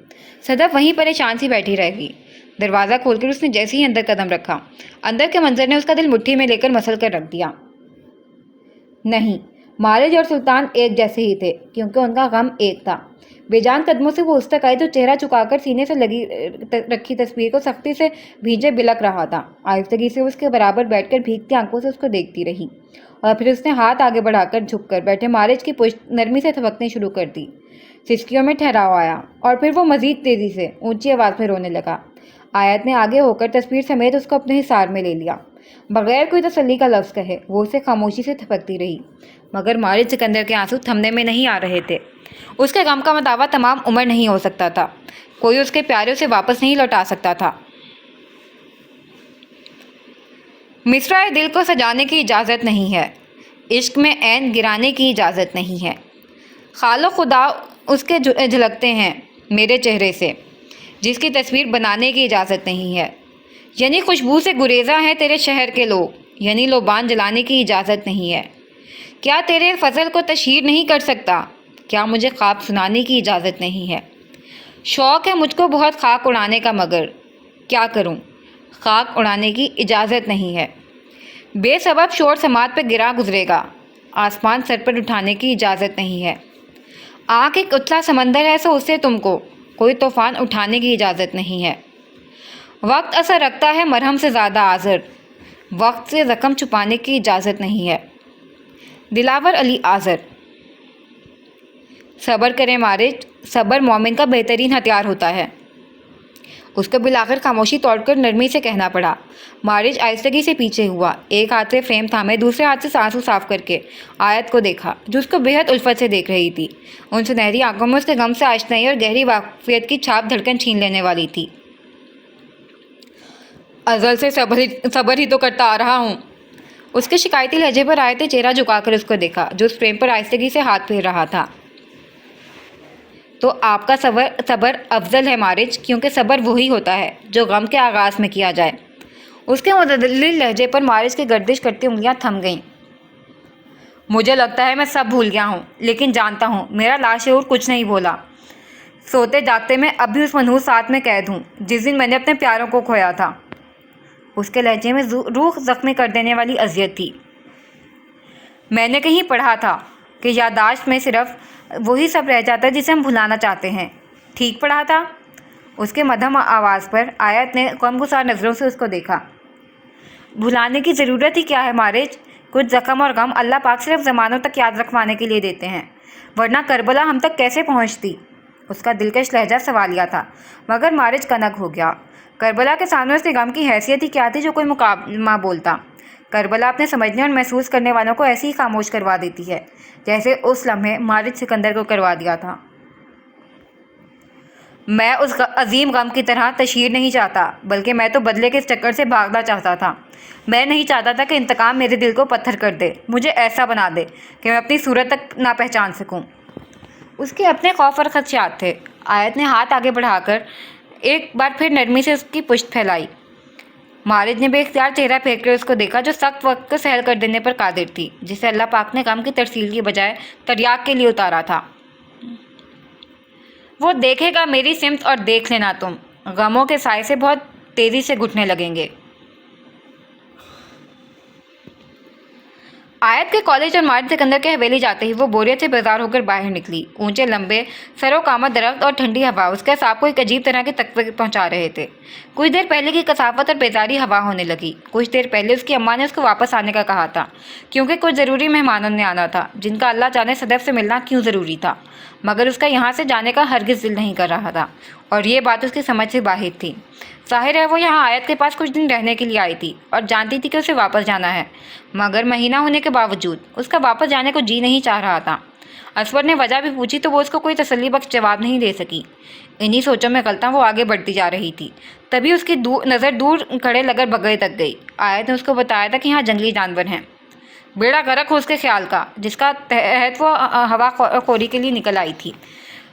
صدف وہیں پریشان سی بیٹھی رہ گئی۔ دروازہ کھول کر اس نے جیسے ہی اندر قدم رکھا، اندر کے منظر نے اس کا دل مٹھی میں لے کر مسل کر رکھ دیا۔ نہیں، مارج اور سلطان ایک جیسے ہی تھے، کیونکہ ان کا غم ایک تھا۔ بے جان قدموں سے وہ اس تک آئی تو چہرہ چکا کر سینے سے لگی رکھی تصویر کو سختی سے بھیجے بلک رہا تھا۔ آہستگی سے اس کے برابر بیٹھ کر بھیگتی آنکھوں سے اس کو دیکھتی رہی اور پھر اس نے ہاتھ آگے بڑھا کر جھک کر بیٹھے مارج کی پشت نرمی سے تھپکنے شروع کر دی۔ سسکیوں میں ٹھہراؤ آیا اور پھر وہ مزید تیزی سے اونچی آواز میں رونے لگا۔ آیت نے آگے ہو کر تصویر سمیت اس کو اپنے حصار میں لے لیا۔ بغیر کوئی تسلی کا لفظ کہے وہ اسے خاموشی سے تھپکتی رہی، مگر مارج سکندر کے آنسو تھمنے میں نہیں آ رہے تھے۔ اس کے غم کا مداوع تمام عمر نہیں ہو سکتا تھا، کوئی اس کے پیارے اسے واپس نہیں لوٹا سکتا تھا۔ مصرعِ دل کو سجانے کی اجازت نہیں ہے، عشق میں عین گرانے کی اجازت نہیں ہے۔ خالق خدا اس کے جھلکتے ہیں میرے چہرے سے، جس کی تصویر بنانے کی اجازت نہیں ہے۔ یعنی خوشبو سے گریزاں ہیں تیرے شہر کے لوگ، یعنی لوبان جلانے کی اجازت نہیں ہے۔ کیا تیرے فضل کو تشہیر نہیں کر سکتا؟ کیا مجھے خواب سنانے کی اجازت نہیں ہے؟ شوق ہے مجھ کو بہت خاک اڑانے کا، مگر کیا کروں، خاک اڑانے کی اجازت نہیں ہے۔ بے سبب شور سماعت پہ گرا گزرے گا، آسمان سر پر اٹھانے کی اجازت نہیں ہے۔ آنکھ ایک اتلا سمندر ہے سو اسے تم کو کوئی طوفان اٹھانے کی اجازت نہیں ہے۔ وقت اثر رکھتا ہے مرہم سے زیادہ آزر، وقت سے زخم چھپانے کی اجازت نہیں ہے۔ دلاور علی آزر۔ صبر کرے مارج، صبر مومن کا بہترین ہتھیار ہوتا ہے۔ اس کو بالآخر خاموشی توڑ کر نرمی سے کہنا پڑا۔ مارج آہستگی سے پیچھے ہوا، ایک ہاتھ سے فریم تھامے دوسرے ہاتھ سے آنسو صاف کر کے آیت کو دیکھا، جو اس کو بے حد الفت سے دیکھ رہی تھی۔ ان سنہری آنکھوں میں اس کے غم سے آشنائی اور گہری واقفیت کی چھاپ دھڑکن چھین لینے والی تھی۔ ازل سے صبر ہی تو کرتا آ رہا ہوں۔ اس کے شکایتی لہجے پر آیت نے چہرہ جھکا کر اس کو دیکھا، جو اس فریم پر آہستگی سے ہاتھ پھیر رہا تھا۔ تو آپ کا صبر افضل ہے مارج، کیونکہ صبر وہی ہوتا ہے جو غم کے آغاز میں کیا جائے۔ اس کے متدلل لہجے پر مارج کی گردش کرتی انگلیاں تھم گئیں۔ مجھے لگتا ہے میں سب بھول گیا ہوں، لیکن جانتا ہوں میرا لاشعور کچھ نہیں بولا۔ سوتے جاگتے میں اب بھی اس منحوس ساتھ میں قید ہوں جس دن میں نے اپنے پیاروں کو کھویا تھا۔ اس کے لہجے میں روح زخمی کر دینے والی اذیت تھی۔ میں نے کہیں پڑھا تھا کہ یادداشت میں صرف وہی سب رہ جاتا ہے جسے ہم بھلانا چاہتے ہیں۔ ٹھیک پڑھا تھا؟ اس کے مدھم آواز پر آیت نے غمگسار نظروں سے اس کو دیکھا۔ بھلانے کی ضرورت ہی کیا ہے مارج؟ کچھ زخم اور غم اللہ پاک صرف زمانوں تک یاد رکھوانے کے لیے دیتے ہیں، ورنہ کربلا ہم تک کیسے پہنچتی؟ اس کا دلکش لہجہ سوالیہ تھا، مگر مارج کنگ ہو گیا۔ کربلا کے سامنے اس کے غم کی حیثیت ہی کیا تھی جو کوئی مکالمہ بولتا؟ کربلا اپنے سمجھنے اور محسوس کرنے والوں کو ایسے ہی خاموش کروا دیتی ہے جیسے اس لمحے مارج سکندر کو کروا دیا تھا۔ میں اس عظیم غم کی طرح تشہیر نہیں چاہتا، بلکہ میں تو بدلے کے اس چکر سے بھاگنا چاہتا تھا۔ میں نہیں چاہتا تھا کہ انتقام میرے دل کو پتھر کر دے، مجھے ایسا بنا دے کہ میں اپنی صورت تک نہ پہچان سکوں۔ اس کے اپنے خوف اور خدشات تھے۔ آیت نے ہاتھ آگے بڑھا کر ایک بار پھر نرمی سے اس کی پشت پھیلائی۔ مارج نے بے اختیار چہرہ پھیر کر اس کو دیکھا جو سخت وقت کو سہل کر دینے پر قادر تھی، جسے اللہ پاک نے غم کی ترسیل کی بجائے تریاق کے لیے اتارا تھا۔ وہ دیکھے گا میری سمت، اور دیکھ لینا تم غموں کے سائے سے بہت تیزی سے گھٹنے لگیں گے۔ آیت کے کالج اور مارج سکندر کے حویلی جاتے ہی وہ بوریت سے بیزار ہو کر باہر نکلی۔ اونچے لمبے سر و کامت درخت اور ٹھنڈی ہوا اس کے اعصاب کو ایک عجیب طرح کے تقوی پہنچا رہے تھے۔ کچھ دیر پہلے کی کثافت اور بیزاری ہوا ہونے لگی۔ کچھ دیر پہلے اس کی اماں نے اس کو واپس آنے کا کہا تھا، کیونکہ کچھ ضروری مہمانوں نے آنا تھا جن کا اللہ جانے صدف سے ملنا کیوں ضروری تھا، مگر اس کا یہاں سے جانے کا ہرگز دل نہیں کر رہا تھا، اور یہ بات اس کی سمجھ سے باہر تھی۔ ظاہر ہے وہ یہاں آیت کے پاس کچھ دن رہنے کے لیے آئی تھی اور جانتی تھی کہ اسے واپس جانا ہے، مگر مہینہ ہونے کے باوجود اس کا واپس جانے کو جی نہیں چاہ رہا تھا۔ اسود نے وجہ بھی پوچھی تو وہ اس کو کوئی تسلی بخش جواب نہیں دے سکی۔ انہی سوچوں میں غلطاں وہ آگے بڑھتی جا رہی تھی، تبھی اس کی نظر دور کھڑے لگر بگڑے تک گئی۔ آیت نے اس کو بتایا تھا کہ یہاں جنگلی جانور ہیں۔ بیڑا غرق ہو اس کے خیال کا، جس کا تحت وہ ہوا خوری کے لیے نکل آئی تھی۔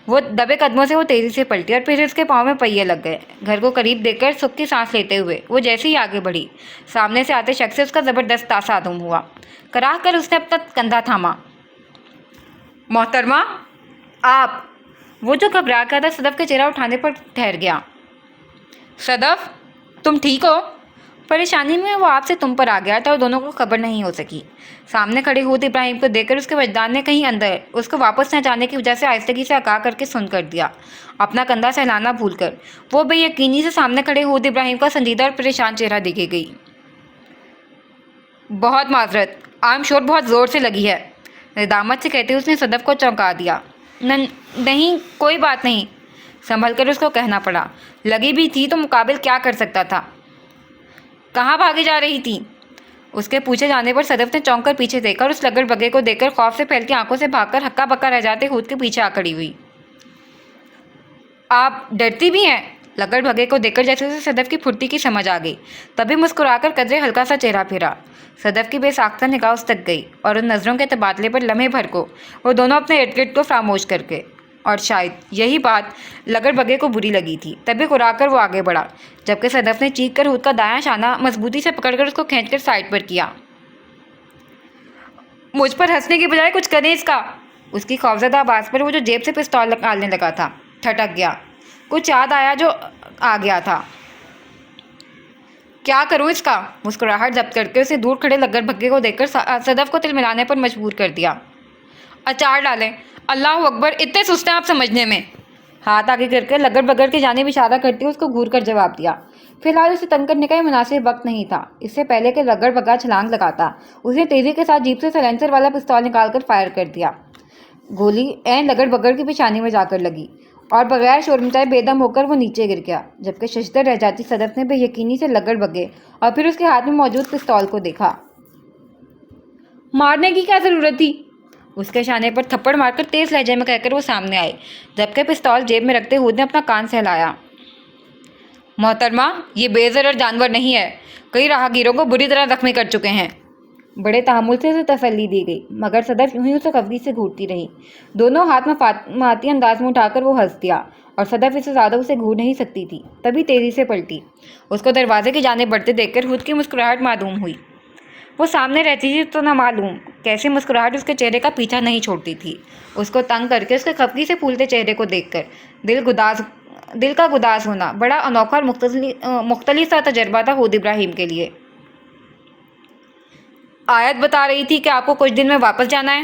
وہ دبے قدموں سے وہ تیزی سے پلٹی اور پھر اس کے پاؤں میں پہیے لگ گئے۔ گھر کو قریب دیکھ کر سکھ کی سانس لیتے ہوئے وہ جیسے ہی آگے بڑھی، سامنے سے آتے شخص سے اس کا زبردست تصادم ہوا۔ کراہ کر اس نے اپنا کندھا تھاما۔ محترمہ، آپ! وہ جو گھبرا گیا تھا صدف کے چہرہ اٹھانے پر ٹھہر گیا۔ صدف، تم ٹھیک ہو؟ پریشانی میں وہ آپ سے تم پر آ گیا تھا اور دونوں کو خبر نہیں ہو سکی۔ سامنے کھڑے حود ابراہیم کو دیکھ کر اس کے وجدان نے کہیں اندر اس کو واپس نہ جانے کی وجہ سے آہستگی سے اکا کر کے سن کر دیا۔ اپنا کندھا سہلانا بھول کر وہ بے یقینی سے سامنے کھڑے حود ابراہیم کا سنجیدہ اور پریشان چہرہ دیکھے گئی۔ بہت معذرت، آرم شور بہت زور سے لگی ہے، ندامت سے کہتے اس نے صدف کو چونکا دیا۔ نہیں، کوئی بات نہیں، سنبھل کر اس کو کہنا پڑا۔ لگی بھی تھی تو مقابل کیا کر سکتا تھا؟ کہاں بھاگی جا رہی تھی؟ اس کے پوچھے جانے پر صدف نے چونک کر پیچھے دیکھا اور اس لگڑ بگے کو دیکھ کر خوف سے پھیلتی آنکھوں سے بھاگ کر ہکا بکا رہ جاتے حود کے پیچھے آ کھڑی ہوئی۔ آپ ڈرتی بھی ہیں؟ لگڑ بھگے کو دیکھ کر جیسے اسے صدف کی پھرتی کی سمجھ آ گئی، تبھی مسکرا کر قدرے ہلکا سا چہرہ پھیرا۔ صدف کی بے ساختہ نگاہ اس تک گئی اور ان نظروں کے تبادلے پر لمحے بھر کو وہ دونوں اپنے ارد گرد کو فراموش کر کے، اور شاید یہی بات لگڑ بگے کو بری لگی تھی، تبھی کرا کر وہ آگے بڑھا، جبکہ صدف نے چیخ کر حود کا دایاں شانہ مضبوطی سے پکڑ کر اس کو کھینچ کر سائڈ پر کیا۔ مجھ پر ہنسنے کی بجائے کچھ کریں اس کا۔ اس کی خوفزدہ آواز پر وہ جو جیب سے پستول نکالنے لگا تھا ٹھٹک گیا۔ کچھ یاد آیا جو آ گیا تھا۔ کیا کروں اس کا؟ مسکراہٹ ضبط کر کے اسے دور کھڑے لگڑ بگے کو دیکھ کر صدف کو تل ملانے پر مجبور کر دیا۔ اچار ڈالیں، اللہ اکبر، اتنے سست ہیں آپ سمجھنے میں۔ ہاتھ آگے کر کے لگڑ بگڑ کی جانب اشارہ کرتے اس کو گھور کر جواب دیا۔ فی الحال اسے تنگ کرنے کا یہ مناسب وقت نہیں تھا۔ اس سے پہلے کہ لگڑ بگا چھلانگ لگاتا، اس نے تیزی کے ساتھ جیب سے سلینسر والا پستول نکال کر فائر کر دیا۔ گولی عین لگڑ بگڑ کی پیشانی میں جا کر لگی اور بغیر شور مچائے بے دم ہو کر وہ نیچے گر گیا، جبکہ ششدر رہ جاتی صدف نے بے یقینی سے لگڑ بگے اور پھر اس کے ہاتھ میں موجود پستول کو دیکھا۔ مارنے کی کیا ضرورت تھی؟ اس کے شانے پر تھپڑ مار کر تیز لہجے میں کہہ کر وہ سامنے آئے، جبکہ پستول جیب میں رکھتے حود نے اپنا کان سہلایا۔ محترمہ، یہ بے ضرر جانور نہیں ہے، کئی راہگیروں کو بری طرح زخمی کر چکے ہیں۔ بڑے تحمل سے اسے تسلی دی گئی، مگر صدف یوں ہی اسے قفری سے گھورتی رہی۔ دونوں ہاتھ مفاہمتی انداز میں اٹھا کر وہ ہنس دیا، اور صدف اسے زیادہ اسے گھور نہیں سکتی تھی، تبھی تیزی سے پلٹی۔ اس کو دروازے کی جانب بڑھتے دیکھ کر حود کی مسکراہٹ معدوم ہوئی۔ وہ سامنے رہتی تھی تو نہ معلوم کیسے مسکراہٹ اس کے چہرے کا پیچھا نہیں چھوڑتی تھی۔ اس کو تنگ کر کے اس کے خفگی سے پھولتے چہرے کو دیکھ کر دل کا گداز ہونا بڑا انوکھا اور مختلف سا تجربہ تھا حود ابراہیم کے لیے۔ آیت بتا رہی تھی کہ آپ کو کچھ دن میں واپس جانا ہے۔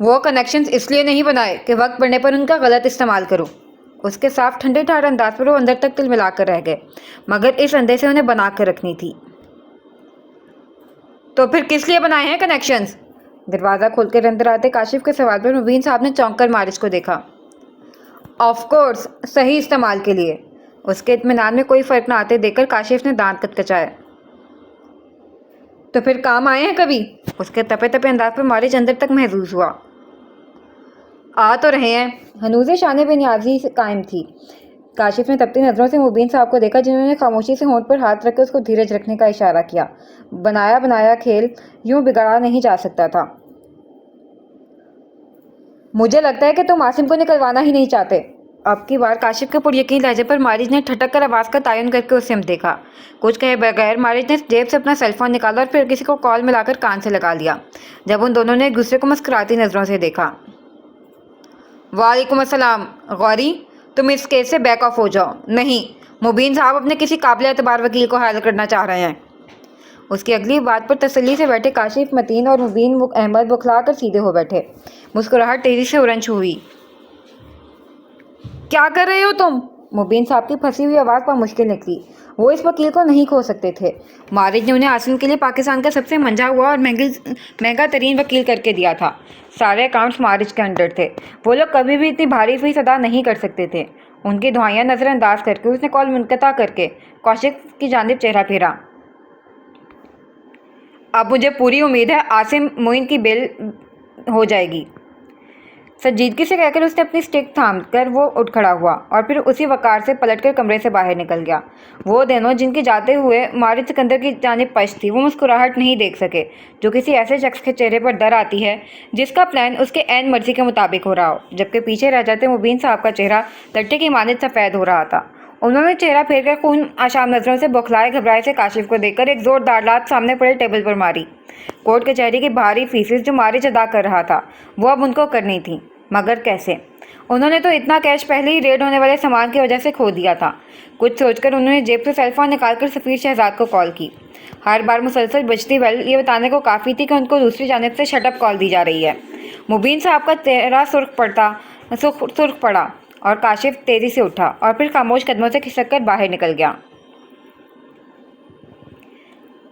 وہ کنیکشنز اس لیے نہیں بنائے کہ وقت پڑنے پر ان کا غلط استعمال کروں۔ اس کے صاف ٹھنڈے ٹھار انداز پر وہ اندر تک تل ملا کر رہ گئے، مگر اس اندے سے انہیں بنا کر رکھنی تھی۔ تو پھر کس لیے بنائے ہیں کنیکشنز؟ دروازہ کھول کر اندر آتے کاشف کے سوال پر مبین صاحب نے چونک کر مارج کو دیکھا۔ آف کورس، صحیح استعمال کے لیے۔ اس کے اطمینان میں کوئی فرق نہ آتے دیکھ کر کاشف نے دانت کچکچائے۔ تو پھر کام آئے ہیں کبھی؟ اس کے تپے تپے انداز پر مارج اندر تک محظوظ ہوا۔ آ تو رہے ہیں۔ ہنوزیں شانے بے نیازی سے قائم تھی۔ کاشف نے تپتی نظروں سے مبین صاحب کو دیکھا، جنہوں نے خاموشی سے ہونٹ پر ہاتھ رکھ کے اس کو دھیرج رکھنے کا اشارہ کیا۔ بنایا کھیل یوں بگاڑا نہیں جا سکتا تھا۔ مجھے لگتا ہے کہ تم عاصم کو نکلوانا ہی نہیں چاہتے۔ اب کی بار کاشف کے پر یقین لہجے پر مارج نے ٹھٹک کر آواز کا تعین کر کے اس سے دیکھا۔ کچھ کہے بغیر مارج نے جیب سے اپنا سیل فون نکالا اور پھر کسی کو کال ملا کر کان سے لگا لیا۔ جب ان دونوں نے ایک دوسرے کو مسکراتی نظروں سے دیکھا۔ وعلیکم السلام غوری، تم اس کیس سے بیک آف ہو جاؤ۔ نہیں، مبین صاحب اپنے کسی قابل اعتبار وکیل کو حائل کرنا چاہ رہے ہیں۔ اس کی اگلی بات پر تسلی سے بیٹھے کاشف، متین اور مبین احمد بکھلا کر سیدھے ہو بیٹھے۔ مسکراہٹ تیزی سے اورنج ہوئی۔ کیا کر رہے ہو تم؟ مبین صاحب کی پھنسی ہوئی آواز پر مشکل نکلی۔ وہ اس وکیل کو نہیں کھو سکتے تھے۔ مارج نے انہیں عاصم کے لیے پاکستان کا سب سے منجھا ہوا اور مہنگا ترین وکیل کر کے دیا تھا۔ سارے اکاؤنٹس مارج کے انڈر تھے۔ وہ لوگ کبھی بھی اتنی بھاری فیس ادا نہیں کر سکتے تھے۔ ان کی دعائیاں نظر انداز کر کے اس نے کال منقطع کر کے کاشف کی جانب چہرہ پھیرا۔ اب مجھے پوری امید ہے عاصم معین کی بیل ہو جائے گی۔ سنجیدگی سے کہہ کر اس نے اپنی سٹک تھام کر وہ اٹھ کھڑا ہوا اور پھر اسی وقار سے پلٹ کر کمرے سے باہر نکل گیا۔ وہ دونوں جن کی جاتے ہوئے مارج سکندر کی جانب پش تھی، وہ مسکراہٹ نہیں دیکھ سکے جو کسی ایسے شخص کے چہرے پر در آتی ہے جس کا پلان اس کے عین مرضی کے مطابق ہو رہا ہو، جبکہ پیچھے رہ جاتے مبین صاحب کا چہرہ لٹے کی مانند سفید ہو رہا تھا۔ انہوں نے چہرہ پھیر کر خون آشام نظروں سے بوکھلائے گھبرائے سے کاشف کو دیکھ کر ایک زوردار لات سامنے پڑے ٹیبل پر ماری۔ کورٹ کچہری کی بھاری فیسز جو مارج ادا کر رہا تھا وہ اب ان کو کرنی تھی، مگر کیسے؟ انہوں نے تو اتنا کیش پہلے ہی ریڈ ہونے والے سامان کی وجہ سے کھو دیا تھا۔ کچھ سوچ کر انہوں نے جیب سے سیل فون نکال کر سفیر شہزاد کو کال کی۔ ہر بار مسلسل بجتی بیل یہ بتانے کو کافی تھی کہ ان کو دوسری جانب سے شٹ اپ کال دی جا رہی ہے۔ مبین صاحب کا چہرہ سرخ پڑا اور کاشف تیزی سے اٹھا اور پھر خاموش قدموں سے کھسک کر باہر نکل گیا۔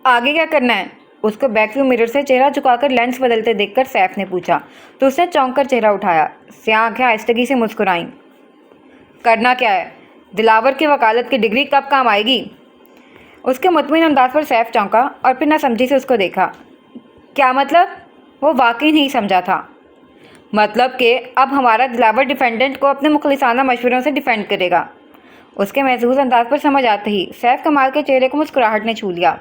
آگے کیا کرنا ہے؟ اس کو بیک ویو مرر سے چہرہ جھکا کر لینس بدلتے دیکھ کر سیف نے پوچھا تو اس نے چونک کر چہرہ اٹھایا۔ سیاہ آنکھیں آہستگی سے مسکرائیں۔ کرنا کیا ہے؟ دلاور کی وکالت کی ڈگری کب کام آئے گی؟ اس کے مطمئن انداز پر سیف چونکا اور پھر نہ سمجھی سے اس کو دیکھا۔ کیا مطلب؟ وہ واقعی نہیں سمجھا تھا۔ مطلب کہ اب ہمارا دلاور ڈیفینڈنٹ کو اپنے مخلصانہ مشوروں سے ڈیفینڈ کرے گا۔ اس کے محظوظ انداز پر سمجھ آتے ہی سیف کمال کے چہرے کو مسکراہٹ نے چھو لیا۔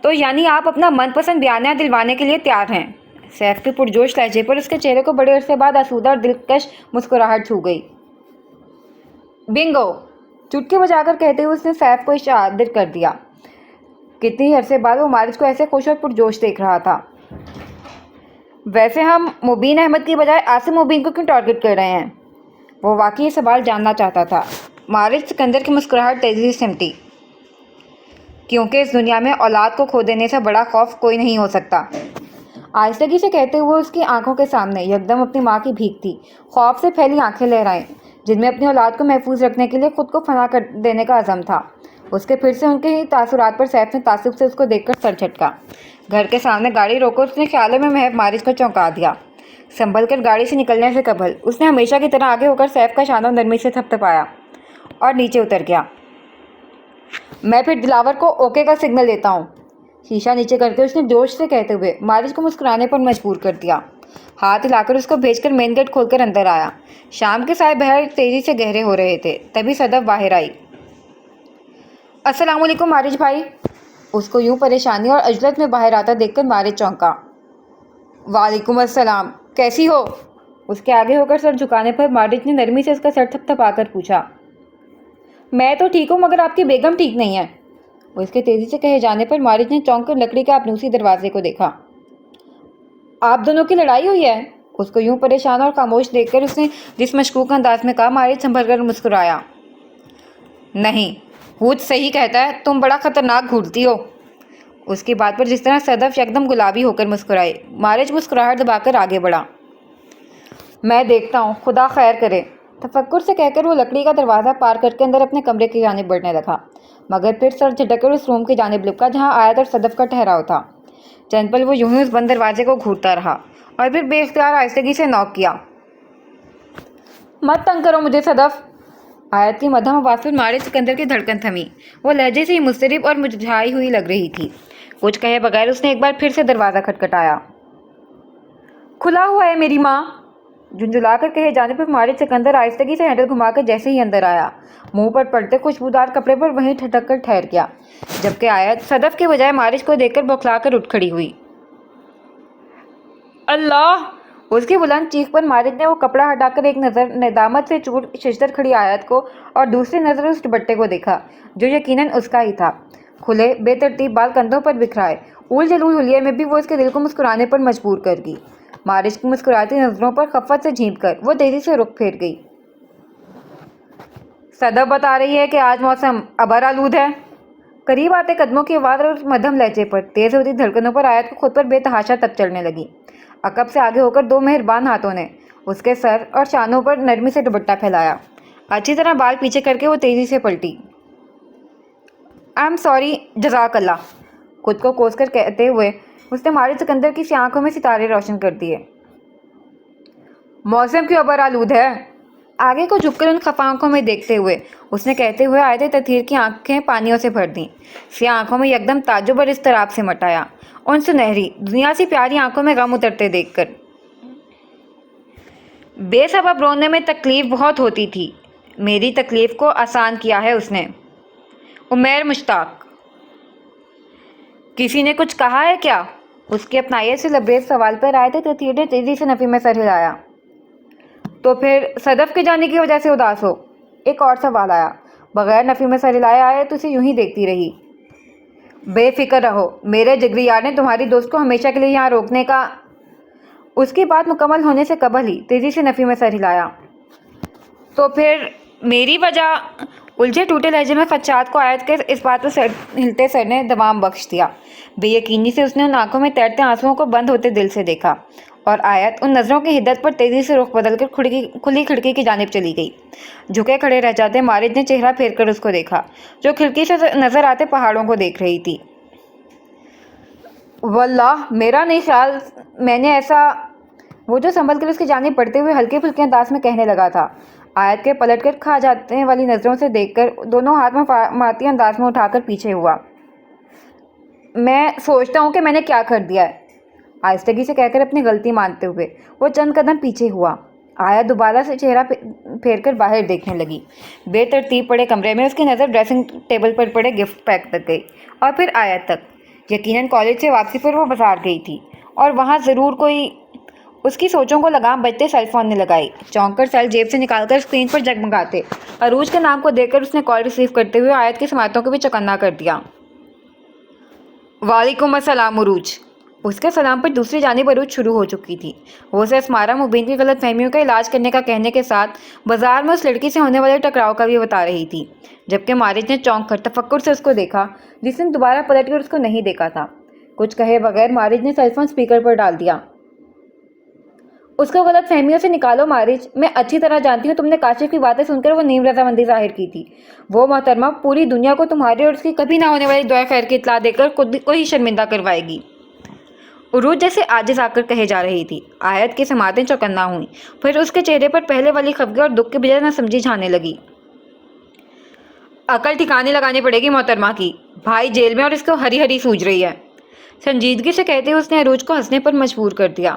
تو یعنی آپ اپنا من پسند بیانیہ دلوانے کے لیے تیار ہیں؟ سیف کے پرجوش لہجے پر اس کے چہرے کو بڑے عرصے بعد آسودہ اور دلکش مسکراہٹ چھو گئی۔ بنگو! چٹکی بجا کر کہتے ہوئے اس نے سیف کو اشارہ کر دیا۔ کتنی عرصے بعد وہ مارج کو ایسے خوش اور پرجوش دیکھ رہا تھا۔ ویسے ہم مبین احمد کی بجائے عاصم مبین کو کیوں ٹارگٹ کر رہے ہیں؟ وہ واقعی یہ سوال جاننا چاہتا تھا۔ مارج سکندر کی مسکراہٹ تیزی سے سمٹی۔ کیونکہ اس دنیا میں اولاد کو کھو دینے سے بڑا خوف کوئی نہیں ہو سکتا۔ آہستگی سے کہتے ہوئے اس کی آنکھوں کے سامنے یکدم اپنی ماں کی بھیک تھی۔ خوف سے پھیلی آنکھیں لہرائیں جن میں اپنی اولاد کو محفوظ رکھنے کے لیے خود کو فنا کر دینے کا عزم تھا۔ اس کے پھر سے ان کے ہی تاثرات پر سیف نے تعصب سے اس کو دیکھ کر سر جھٹکا۔ گھر کے سامنے گاڑی روک کر اس نے خیالوں میں محو مارج کو چونکا دیا۔ سنبھل کر گاڑی سے نکلنے سے قبل اس نے ہمیشہ کی طرح آگے ہو کر سیف کا شانہ نرمی سے تھپتھپایا اور نیچے اتر گیا۔ میں پھر دلاور کو اوکے کا سگنل دیتا ہوں۔ شیشہ نیچے کر کے اس نے جوش سے کہتے ہوئے مارج کو مسکرانے پر مجبور کر دیا۔ ہاتھ ہلا کر اس کو بھیج کر مین گیٹ کھول کر اندر آیا۔ شام کے سائے بہر تیزی سے گہرے ہو رہے تھے، تبھی صدف باہر آئی۔ السلام علیکم مارج بھائی۔ اس کو یوں پریشانی اور عجلت میں باہر آتا دیکھ کر مارج چونکا۔ وعلیکم السلام، کیسی ہو؟ اس کے آگے ہو کر سر جھکانے پر مارج نے نرمی سے اس کا سر تھپتھپا کر پوچھا۔ میں تو ٹھیک ہوں مگر آپ کی بیگم ٹھیک نہیں ہے۔ اس کے تیزی سے کہے جانے پر مارج نے چونک کر لکڑی کے آپنوسی دروازے کو دیکھا۔ آپ دونوں کی لڑائی ہوئی ہے؟ اس کو یوں پریشان اور خاموش دیکھ کر اس نے جس مشکوک انداز میں کہا، مارج سنبھل کر مسکرایا۔ نہیں، ہوت صحیح کہتا ہے، تم بڑا خطرناک گھوڑتی ہو۔ اس کی بات پر جس طرح صدف یکدم گلابی ہو کر مسکرائی۔ مارج مسکراہٹ دبا کر آگے بڑھا۔ میں دیکھتا ہوں، خدا خیر کرے۔ تفکر سے کہہ کر وہ لکڑی کا دروازہ پار کر کے اندر اپنے کمرے کی جانب بڑھنے لگا، مگر پھر سر جھٹک کر اس روم کی جانب لپکا جہاں آیت اور صدف کا ٹھہراؤ تھا۔ چند پل وہ یوں ہی اس بند دروازے کو گھورتا رہا اور پھر بے اختیار آہستگی سے نوک کیا۔ مت تنگ کرو مجھے صدف۔ آیت کی مدھم آواز پر مارج سکندر کی دھڑکن تھمی۔ وہ لہجے سے ہی مضطرب اور مرجھائی ہوئی لگ رہی تھی۔ کچھ کہے بغیر اس نے ایک بار پھر سے دروازہ کھٹکھٹایا۔ کھلا ہوا ہے میری ماں، جھنجھلا کر کہے جانے پر مارج سکندر آہستگی سے ہینڈل گھما کر جیسے ہی اندر آیا، منہ پر پڑتے خوشبودار کپڑے پر وہیں ٹھٹک کر ٹھہر گیا، جبکہ آیت صدف کے بجائے مارج کو دیکھ کر بوکھلا کر اٹھ کھڑی ہوئی۔ اللہ! اس کی بلند چیخ پر مارج نے وہ کپڑا ہٹا کر ایک نظر ندامت سے چور ششتر کھڑی آیت کو اور دوسری نظر اس دوپٹے کو دیکھا جو یقیناً اس کا ہی تھا۔ کھلے بے ترتیب بال کندھوں پر بکھرائے، اول جلول حلیے میں بھی وہ اس کے دل کو مسکرانے پر مجبور کر گئی۔ مارج کی مسکراتی نظروں پر خفت سے جھینپ کر وہ تیزی سے رخ پھیر گئی۔ صدف بتا رہی ہے کہ آج موسم ابر آلود ہے۔ قریب آتے قدموں کی آواز اور اس مدھم لہجے پر تیز ہوتی دھڑکنوں پر آیت کو خود پر بے تحاشا تب چڑھنے لگی۔ عقب سے آگے ہو کر دو مہربان ہاتھوں نے اس کے سر اور شانوں پر نرمی سے دوپٹہ پھیلایا۔ اچھی طرح بال پیچھے کر کے وہ تیزی سے پلٹی۔ آئی ایم سوری، جزاک اللہ، خود کو کوس کر کہتے ہوئے اس نے مارج سکندر کی سی آنکھوں میں ستارے روشن کر دیے۔ موسم کیوں ابر آلود ہے؟ آگے کو جھک کر ان خفا آنکھوں میں دیکھتے ہوئے اس نے کہتے ہوئے آیت تطہیر کی آنکھیں پانیوں سے بھر دیں۔ سیاہ آنکھوں میں یکدم تعجب اور اضطراب سے مٹایا ان سنہری دنیا سی پیاری آنکھوں میں غم اترتے دیکھ کر۔ بے سبب رونے میں تکلیف بہت ہوتی تھی، میری تکلیف کو آسان کیا ہے اس نے۔ عمیر مشتاق: کسی نے کچھ کہا ہے کیا؟ اس کی اپنائیت سے لبریز سوال پر آیت تطہیر نے تیزی سے نفی میں سر ہلایا۔ تو پھر صدف کے جانے کی وجہ سے اداس ہو؟ ایک اور سوال آیا۔ بغیر نفی میں سر ہلائے آیت اسے یوں ہی دیکھتی رہی۔ بے فکر رہو، میرے جگری یار نے تمہاری دوست کو ہمیشہ کے لیے یہاں روکنے کا… اس کی بات مکمل ہونے سے قبل ہی تیزی سے نفی میں سر ہلایا۔ تو پھر میری وجہ… الجھے ٹوٹے لہجے میں خدشات کو آیت کے اس بات پر ہلتے سر نے دوام بخش دیا۔ بے یقینی سے اس نے ان آنکھوں میں تیرتے آنسوؤں کو بند ہوتے دل سے دیکھا اور آیت ان نظروں کی حدت پر تیزی سے رخ بدل کر کھلی کھڑکی کی جانب چلی گئی۔ جھکے کھڑے رہ جاتے مارج نے چہرہ پھیر کر اس کو دیکھا جو کھڑکی سے نظر آتے پہاڑوں کو دیکھ رہی تھی۔ واللہ میرا نہیں خیال میں نے ایسا… وہ جو سنبھل کر اس کی جانب بڑھتے ہوئے ہلکے پھلکے انداز میں کہنے لگا تھا، آیت کے پلٹ کر کھا جانے والی نظروں سے دیکھ کر دونوں ہاتھ مفاہمتی انداز میں اٹھا کر پیچھے ہوا۔ میں سوچتا ہوں کہ میں نے کیا کر دیا ہے، آہستگی سے کہہ کر اپنی غلطی مانتے ہوئے وہ چند قدم پیچھے ہوا۔ آیت دوبارہ سے چہرہ پھیر کر باہر دیکھنے لگی۔ بے ترتیب پڑے کمرے میں اس کی نظر ڈریسنگ ٹیبل پر پڑے گفٹ پیک تک گئی اور پھر آیت تک۔ یقیناً کالج سے واپسی پر وہ بازار گئی تھی اور وہاں ضرور کوئی… اس کی سوچوں کو لگام بجتے سیل فون نے لگائی۔ چونک کر سیل جیب سے نکال کر اسکرین پر جگمگاتے عروج کے نام کو دیکھ کر اس نے کال ریسیو کرتے ہوئے آیت کی سماعتوں کو بھی چوکنا کر دیا۔ وعلیکم السلام عروج۔ اس کے سلام پر دوسری جانب عروج شروع ہو چکی تھی۔ وہ اسے اسمارہ مبین کی غلط فہمیوں کا علاج کرنے کا کہنے کے ساتھ بازار میں اس لڑکی سے ہونے والے ٹکراؤ کا بھی بتا رہی تھی، جبکہ مارج نے چونک کر تفکر سے اس کو دیکھا جس نے دوبارہ پلٹ کر اس کو نہیں دیکھا تھا۔ کچھ کہے بغیر مارج نے سیل فون سپیکر پر ڈال دیا۔ اس کو غلط فہمیوں سے نکالو مارج، میں اچھی طرح جانتی ہوں تم نے کاشف کی باتیں سن کر وہ نیم رضامندی ظاہر کی تھی۔ وہ محترمہ پوری دنیا کو تمہاری اور اس کی کبھی نہ ہونے والی دعائے خیر کی اطلاع دے کر خود کو ہی شرمندہ کروائے گی۔ عروج جیسے عاجز آ کر کہے جا رہی تھی۔ آیت کی سماعتیں چوکنا ہوئیں، پھر اس کے چہرے پر پہلے والی خفگی اور دکھ کی بجائے نہ سمجھی چھانے لگی۔ عقل ٹھکانے لگانی پڑے گی محترمہ کی، بھائی جیل میں اور اس کو ہری ہری سوج رہی ہے۔ سنجیدگی سے کہتے ہوئے اس نے عروج کو ہنسنے پر مجبور کر دیا۔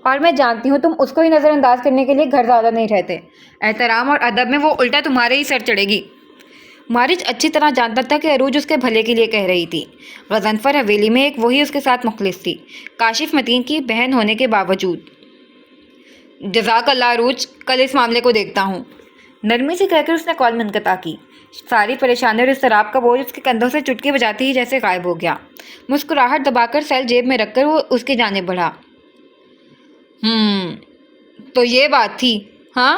اور میں جانتی ہوں تم اس کو ہی نظر انداز کرنے کے لیے گھر زیادہ نہیں رہتے، احترام اور ادب میں وہ الٹا تمہارے ہی سر چڑھے گی۔ مارج اچھی طرح جانتا تھا کہ عروج اس کے بھلے کے لیے کہہ رہی تھی۔ غضنفر حویلی میں ایک وہی اس کے ساتھ مخلص تھی، کاشف متین کی بہن ہونے کے باوجود۔ جزاک اللہ عروج، کل اس معاملے کو دیکھتا ہوں، نرمی سے کہہ کر اس نے کال منقطع کی۔ ساری پریشانی اور اضطراب کا بوجھ اس کے کندھوں سے چٹکی بجاتے ہی جیسے غائب ہو گیا۔ مسکراہٹ دبا کر سیل جیب میں رکھ کر وہ اس کی جانب بڑھا۔ تو یہ بات تھی، ہاں؟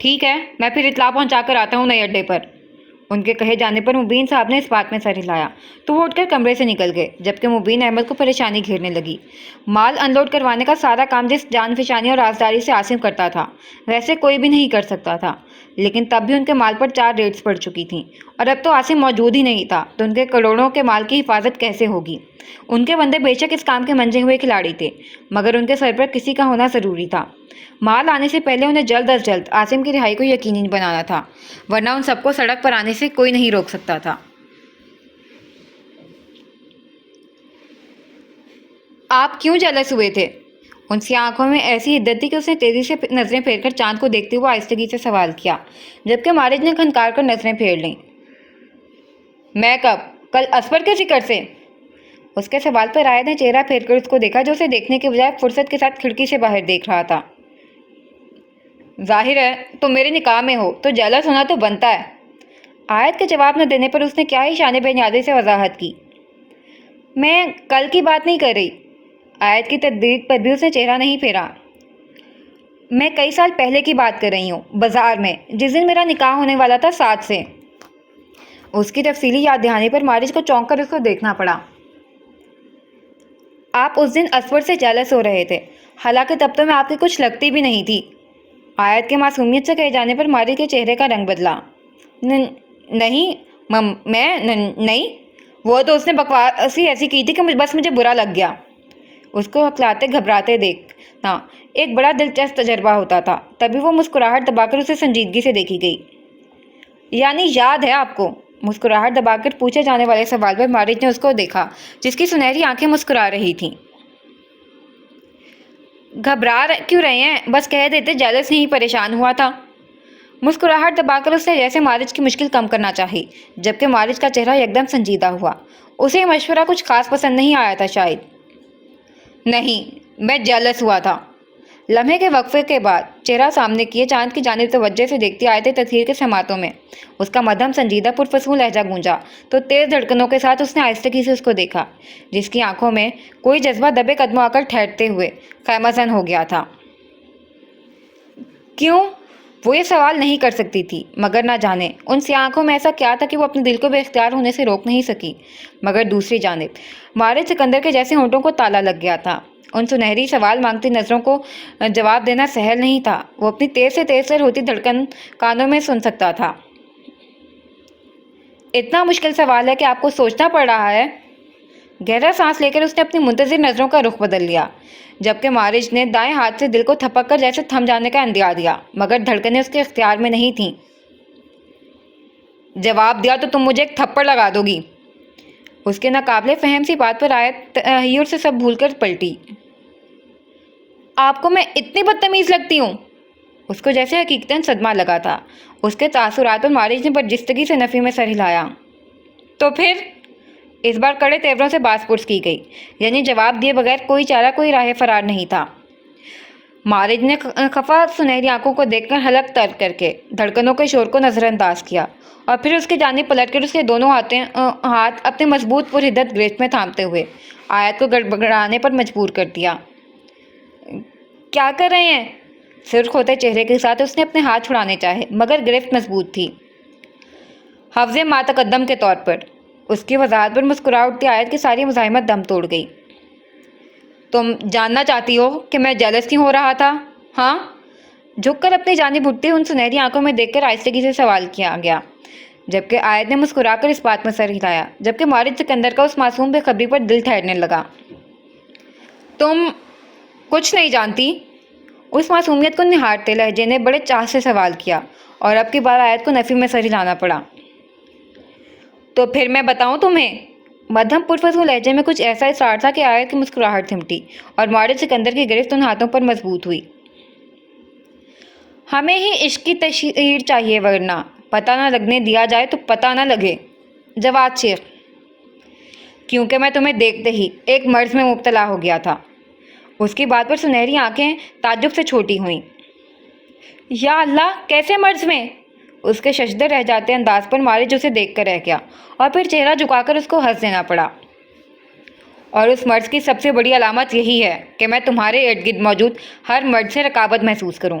ٹھیک ہے، میں پھر اطلاع پہنچا کر آتا ہوں نئے اڈے پر۔ ان کے کہے جانے پر مبین صاحب نے اس بات میں سر ہلایا تو وہ اٹھ کر کمرے سے نکل گئے، جبکہ مبین احمد کو پریشانی گھیرنے لگی۔ مال ان لوڈ کروانے کا سارا کام جس جان فشانی اور رازداری سے عاصم کرتا تھا ویسے کوئی بھی نہیں کر سکتا تھا، لیکن تب بھی ان کے مال پر 4 ریڈز پڑ چکی تھیں اور اب تو عاصم موجود ہی نہیں تھا تو ان کے کروڑوں کے مال کی حفاظت کیسے ہوگی؟ ان کے بندے بے شک اس کام کے منجے ہوئے کھلاڑی تھے، مگر ان کے سر پر کسی کا ہونا ضروری تھا۔ مال آنے سے پہلے انہیں جلد از جلد عاصم کی رہائی کو یقینی بنانا تھا، ورنہ ان سب کو سڑک پر آنے سے کوئی نہیں روک سکتا تھا۔ آپ کیوں جلس ہوئے تھے؟ ان سی آنکھوں میں ایسی حدت تھی کہ اس نے تیزی سے نظریں پھیر کر چاند کو دیکھتے ہوئے آہستگی سے سوال کیا، جبکہ مارج نے کھنکار کر نظریں پھیر لیں۔ میں کب؟ کل اسپر کے ذکر سے؟ اس کے سوال پر آیت نے چہرہ پھیر کر اس کو دیکھا جو اسے دیکھنے کے بجائے فرصت کے ساتھ کھڑکی سے باہر دیکھ رہا تھا۔ ظاہر ہے تم میرے نکاح میں ہو تو جیلس ہونا تو بنتا ہے۔ آیت کے جواب نہ دینے پر اس نے کیا ہی شان بے نیازی سے وضاحت کی۔ میں کل کی بات نہیں کر رہی۔ آیت کی تردید پر بھی اس نے چہرہ نہیں پھیرا۔ میں کئی سال پہلے کی بات کر رہی ہوں، بازار میں جس دن میرا نکاح ہونے والا تھا سعد سے۔ اس کی تفصیلی یاد دہانی پر مارج کو چونک کر اس کو دیکھنا پڑا۔ آپ اس دن اسور سے جیلس ہو رہے تھے، حالانکہ تب تو میں آپ کی کچھ لگتی بھی نہیں تھی۔ آیت کے معصومیت سے کہے جانے پر مارج کے چہرے کا رنگ بدلا۔ نہیں نہیں، وہ تو اس نے بکواسی ایسی کی تھی کہ بس مجھے برا لگ گیا۔ اس کو ہکلاتے گھبراتے دیکھنا ایک بڑا دلچسپ تجربہ ہوتا تھا، تبھی وہ مسکراہٹ دبا کر اسے سنجیدگی سے دیکھی گئی۔ یعنی یاد ہے آپ کو؟ مسکراہٹ دبا کر پوچھے جانے والے سوال پر مارج نے اس کو دیکھا جس کی سنہری آنکھیں مسکرا رہی تھیں۔ گھبرا کیوں رہے ہیں؟ بس کہہ دیتے جیلس نہیں پریشان ہوا تھا۔ مسکراہٹ دبا کر اس نے جیسے مارج کی مشکل کم کرنا چاہی، جبکہ مارج کا چہرہ یکدم سنجیدہ ہوا۔ اسے یہ مشورہ کچھ خاص پسند نہیں آیا تھا شاید۔ نہیں، میں جیلس ہوا تھا۔ لمحے کے وقفے کے بعد چہرہ سامنے کیے چاند کی جانب توجہ سے دیکھتی آیت تطہیر کے سماعتوں میں اس کا مدھم سنجیدہ پرفسون لہجہ گونجا تو تیز دھڑکنوں کے ساتھ اس نے آہستگی سے اس کو دیکھا، جس کی آنکھوں میں کوئی جذبہ دبے قدموں آ کر ٹھہرتے ہوئے خیمہ زن ہو گیا تھا۔ کیوں؟ وہ یہ سوال نہیں کر سکتی تھی، مگر نہ جانے ان سی آنکھوں میں ایسا کیا تھا کہ وہ اپنے دل کو بے اختیار ہونے سے روک نہیں سکی۔ مگر دوسری جانب مارج سکندر کے جیسے ہونٹوں کو تالا لگ گیا تھا۔ ان سنہری سوال مانگتی نظروں کو جواب دینا سہل نہیں تھا۔ وہ اپنی تیز سے تیز تر ہوتی دھڑکن کانوں میں سن سکتا تھا۔ اتنا مشکل سوال ہے کہ آپ کو سوچنا پڑ رہا ہے؟ گہرا سانس لے کر اس نے اپنی منتظر نظروں کا رخ بدل لیا، جبکہ مارج نے دائیں ہاتھ سے دل کو تھپک کر جیسے تھم جانے کا اندیا دیا، مگر دھڑکنیں اس کے اختیار میں نہیں تھیں۔ جواب دیا تو تم مجھے ایک تھپڑ لگا دو گی۔ اس کے ناقابل فہم سی بات پر آیت تحیر سے سب بھول کر پلٹی۔ آپ کو میں اتنی بدتمیز لگتی ہوں؟ اس کو جیسے حقیقتاً صدمہ لگا تھا۔ اس کے تاثرات پر مارج نے برجستگی سے نفی میں سر ہلایا۔ تو پھر؟ اس بار کڑے تیوروں سے باز پرس کی گئی، یعنی جواب دیے بغیر کوئی چارہ کوئی راہ فرار نہیں تھا۔ مارج نے خفا سنہری آنکھوں کو دیکھ کر حلق تر کر کے دھڑکنوں کے شور کو نظر انداز کیا اور پھر اس کی جانب پلٹ کر اس کے دونوں ہاتھ اپنے مضبوط پرحدت گرفت میں تھامتے ہوئے آیت کو گڑبڑانے پر مجبور کر دیا۔ کیا کر رہے ہیں؟ سرخ ہوتے چہرے کے ساتھ اس نے اپنے ہاتھ چھڑانے چاہے، مگر گرفت مضبوط تھی۔ حفظ ما تقدم کے طور پر۔ اس کی وضاحت پر مسکرا اٹھتی آیت کی ساری مزاحمت دم توڑ گئی۔ تم جاننا چاہتی ہو کہ میں جیلس کیوں ہو رہا تھا؟ ہاں؟ جھک کر اپنی جانب اٹھتی ان سنہری آنکھوں میں دیکھ کر آہستگی سے سوال کیا گیا، جبکہ آیت نے مسکرا کر اس بات میں سر ہلایا، جبکہ مارج سکندر کا اس معصوم بے خبری پر دل ٹھہرنے لگا۔ تم کچھ نہیں جانتی؟ اس معصومیت کو نہارتے لہجے نے بڑے چاہ سے سوال کیا اور اب کی بار آیت کو نفی میں سر ہلانا پڑا۔ تو پھر میں بتاؤں تمہیں؟ مدھم پرفسون لہجے میں کچھ ایسا اصرار تھا کہ آیت کی مسکراہٹ تھمٹی اور مارج سکندر کی گرفت ان ہاتھوں پر مضبوط ہوئی۔ ہمیں ہی عشق کی تشہیر چاہیے، ورنہ پتہ نہ لگنے دیا جائے تو پتہ نہ لگے۔ جواد شیخ، کیونکہ میں تمہیں دیکھتے ہی ایک مرض میں مبتلا ہو گیا تھا۔ اس کی بات پر سنہری آنکھیں تعجب سے چھوٹی ہوئیں۔ یا اللہ، کیسے مرض میں؟ اس کے ششدر رہ جاتے انداز پر مارج اسے دیکھ کر رہ گیا اور پھر چہرہ جھکا کر اس کو ہنس دینا پڑا۔ اور اس مرض کی سب سے بڑی علامت یہی ہے کہ میں تمہارے ارد گرد موجود ہر مرد سے رقابت محسوس کروں۔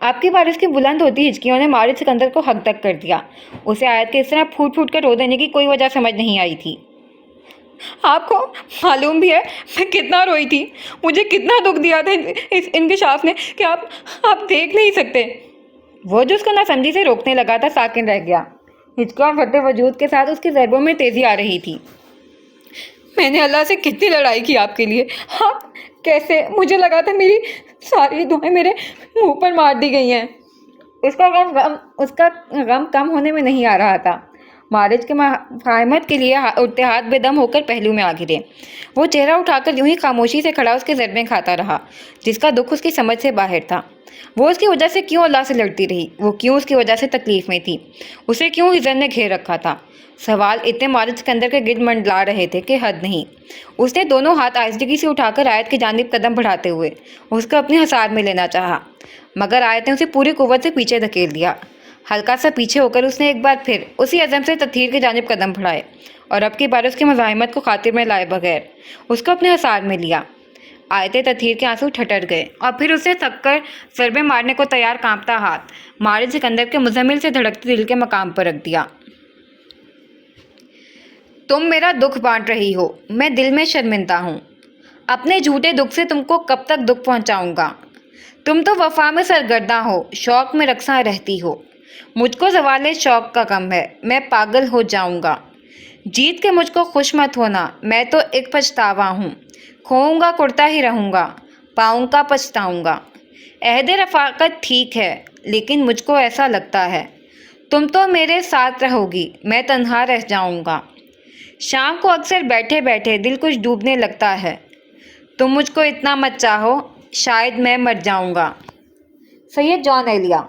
آپ کی بارش کی بلند ہوتی ہچکیوں نے مارج سکندر کو حق تک کر دیا۔ اسے آیت کے اس طرح پھوٹ پھوٹ کر رو دینے کی کوئی وجہ سمجھ نہیں آئی تھی۔ آپ کو معلوم بھی ہے میں کتنا روئی تھی، مجھے کتنا دکھ دیا تھا اس انکشاف نے کہ آپ دیکھ نہیں سکتے۔ وہ جو اس کو ناسمجھی سے روکنے لگا تھا ساکن رہ گیا۔ ہچکیاں بھرتے وجود کے ساتھ اس کی ضربوں میں تیزی آ رہی تھی۔ میں نے اللہ سے کتنی لڑائی کی آپ کے لیے، آپ کیسے، مجھے لگا تھا میری ساری دعائیں میرے منہ پر مار دی گئی ہیں۔ اس کا غم کم ہونے میں نہیں آ رہا تھا۔ مارج کے مفاہمت کے لیے اٹھتے ہاتھ بے دم ہو کر پہلو میں آ گرے۔ وہ چہرہ اٹھا کر یوں ہی خاموشی سے کھڑا اس کے ضربیں کھاتا رہا، جس کا دکھ اس کی سمجھ سے باہر تھا۔ وہ اس کی وجہ سے کیوں اللہ سے لڑتی رہی، وہ کیوں اس کی وجہ سے تکلیف میں تھی، اسے کیوں حزن نے گھیر رکھا تھا۔ سوال اتنے مارج سکندر کے گرد منڈلا رہے تھے کہ حد نہیں۔ اس نے دونوں ہاتھ آہستگی سے اٹھا کر آیت کی جانب قدم بڑھاتے ہوئے اس کو اپنے حصار میں لینا چاہا، مگر آیت نے اسے پوری قوت سے پیچھے دھکیل دیا۔ ہلکا سا پیچھے ہو کر اس نے ایک بار پھر اسی عزم سے تطہیر کی جانب قدم بڑھائے اور اب کی بار اس کی مزاحمت کو خاطر میں لائے بغیر اس کو اپنے حصار میں لیا۔ آیت تطہیر کے آنسو ٹھٹر گئے اور پھر اسے تھک کر ضربے مارنے کو تیار کانپتا ہاتھ مارج سکندر کے مزمل سے دھڑکتے دل کے مقام پر رکھ دیا۔ تم میرا دکھ بانٹ رہی ہو، میں دل میں شرمندہ ہوں۔ اپنے جھوٹے دکھ سے تم کو کب تک دکھ پہنچاؤں گا؟ تم تو وفا میں سرگرداں ہو، شوق میں رقصاں رہتی ہو۔ مجھ کو زوال شوق کا غم ہے، میں پاگل ہو جاؤں گا۔ جیت کے مجھ کو خوش مت ہونا، میں تو ایک پچھتاوا ہوں۔ کھوؤں گا کڑتا ہی رہوں گا، پاؤں کا پچھتاؤں گا۔ عہد رفاقت ٹھیک ہے، لیکن مجھ کو ایسا لگتا ہے تم تو میرے ساتھ رہو گی، میں تنہا رہ جاؤں گا۔ شام کو اکثر بیٹھے بیٹھے دل کچھ ڈوبنے لگتا ہے۔ تم مجھ کو اتنا مت چاہو، شاید میں مر جاؤں گا۔ سید جان ایلیا۔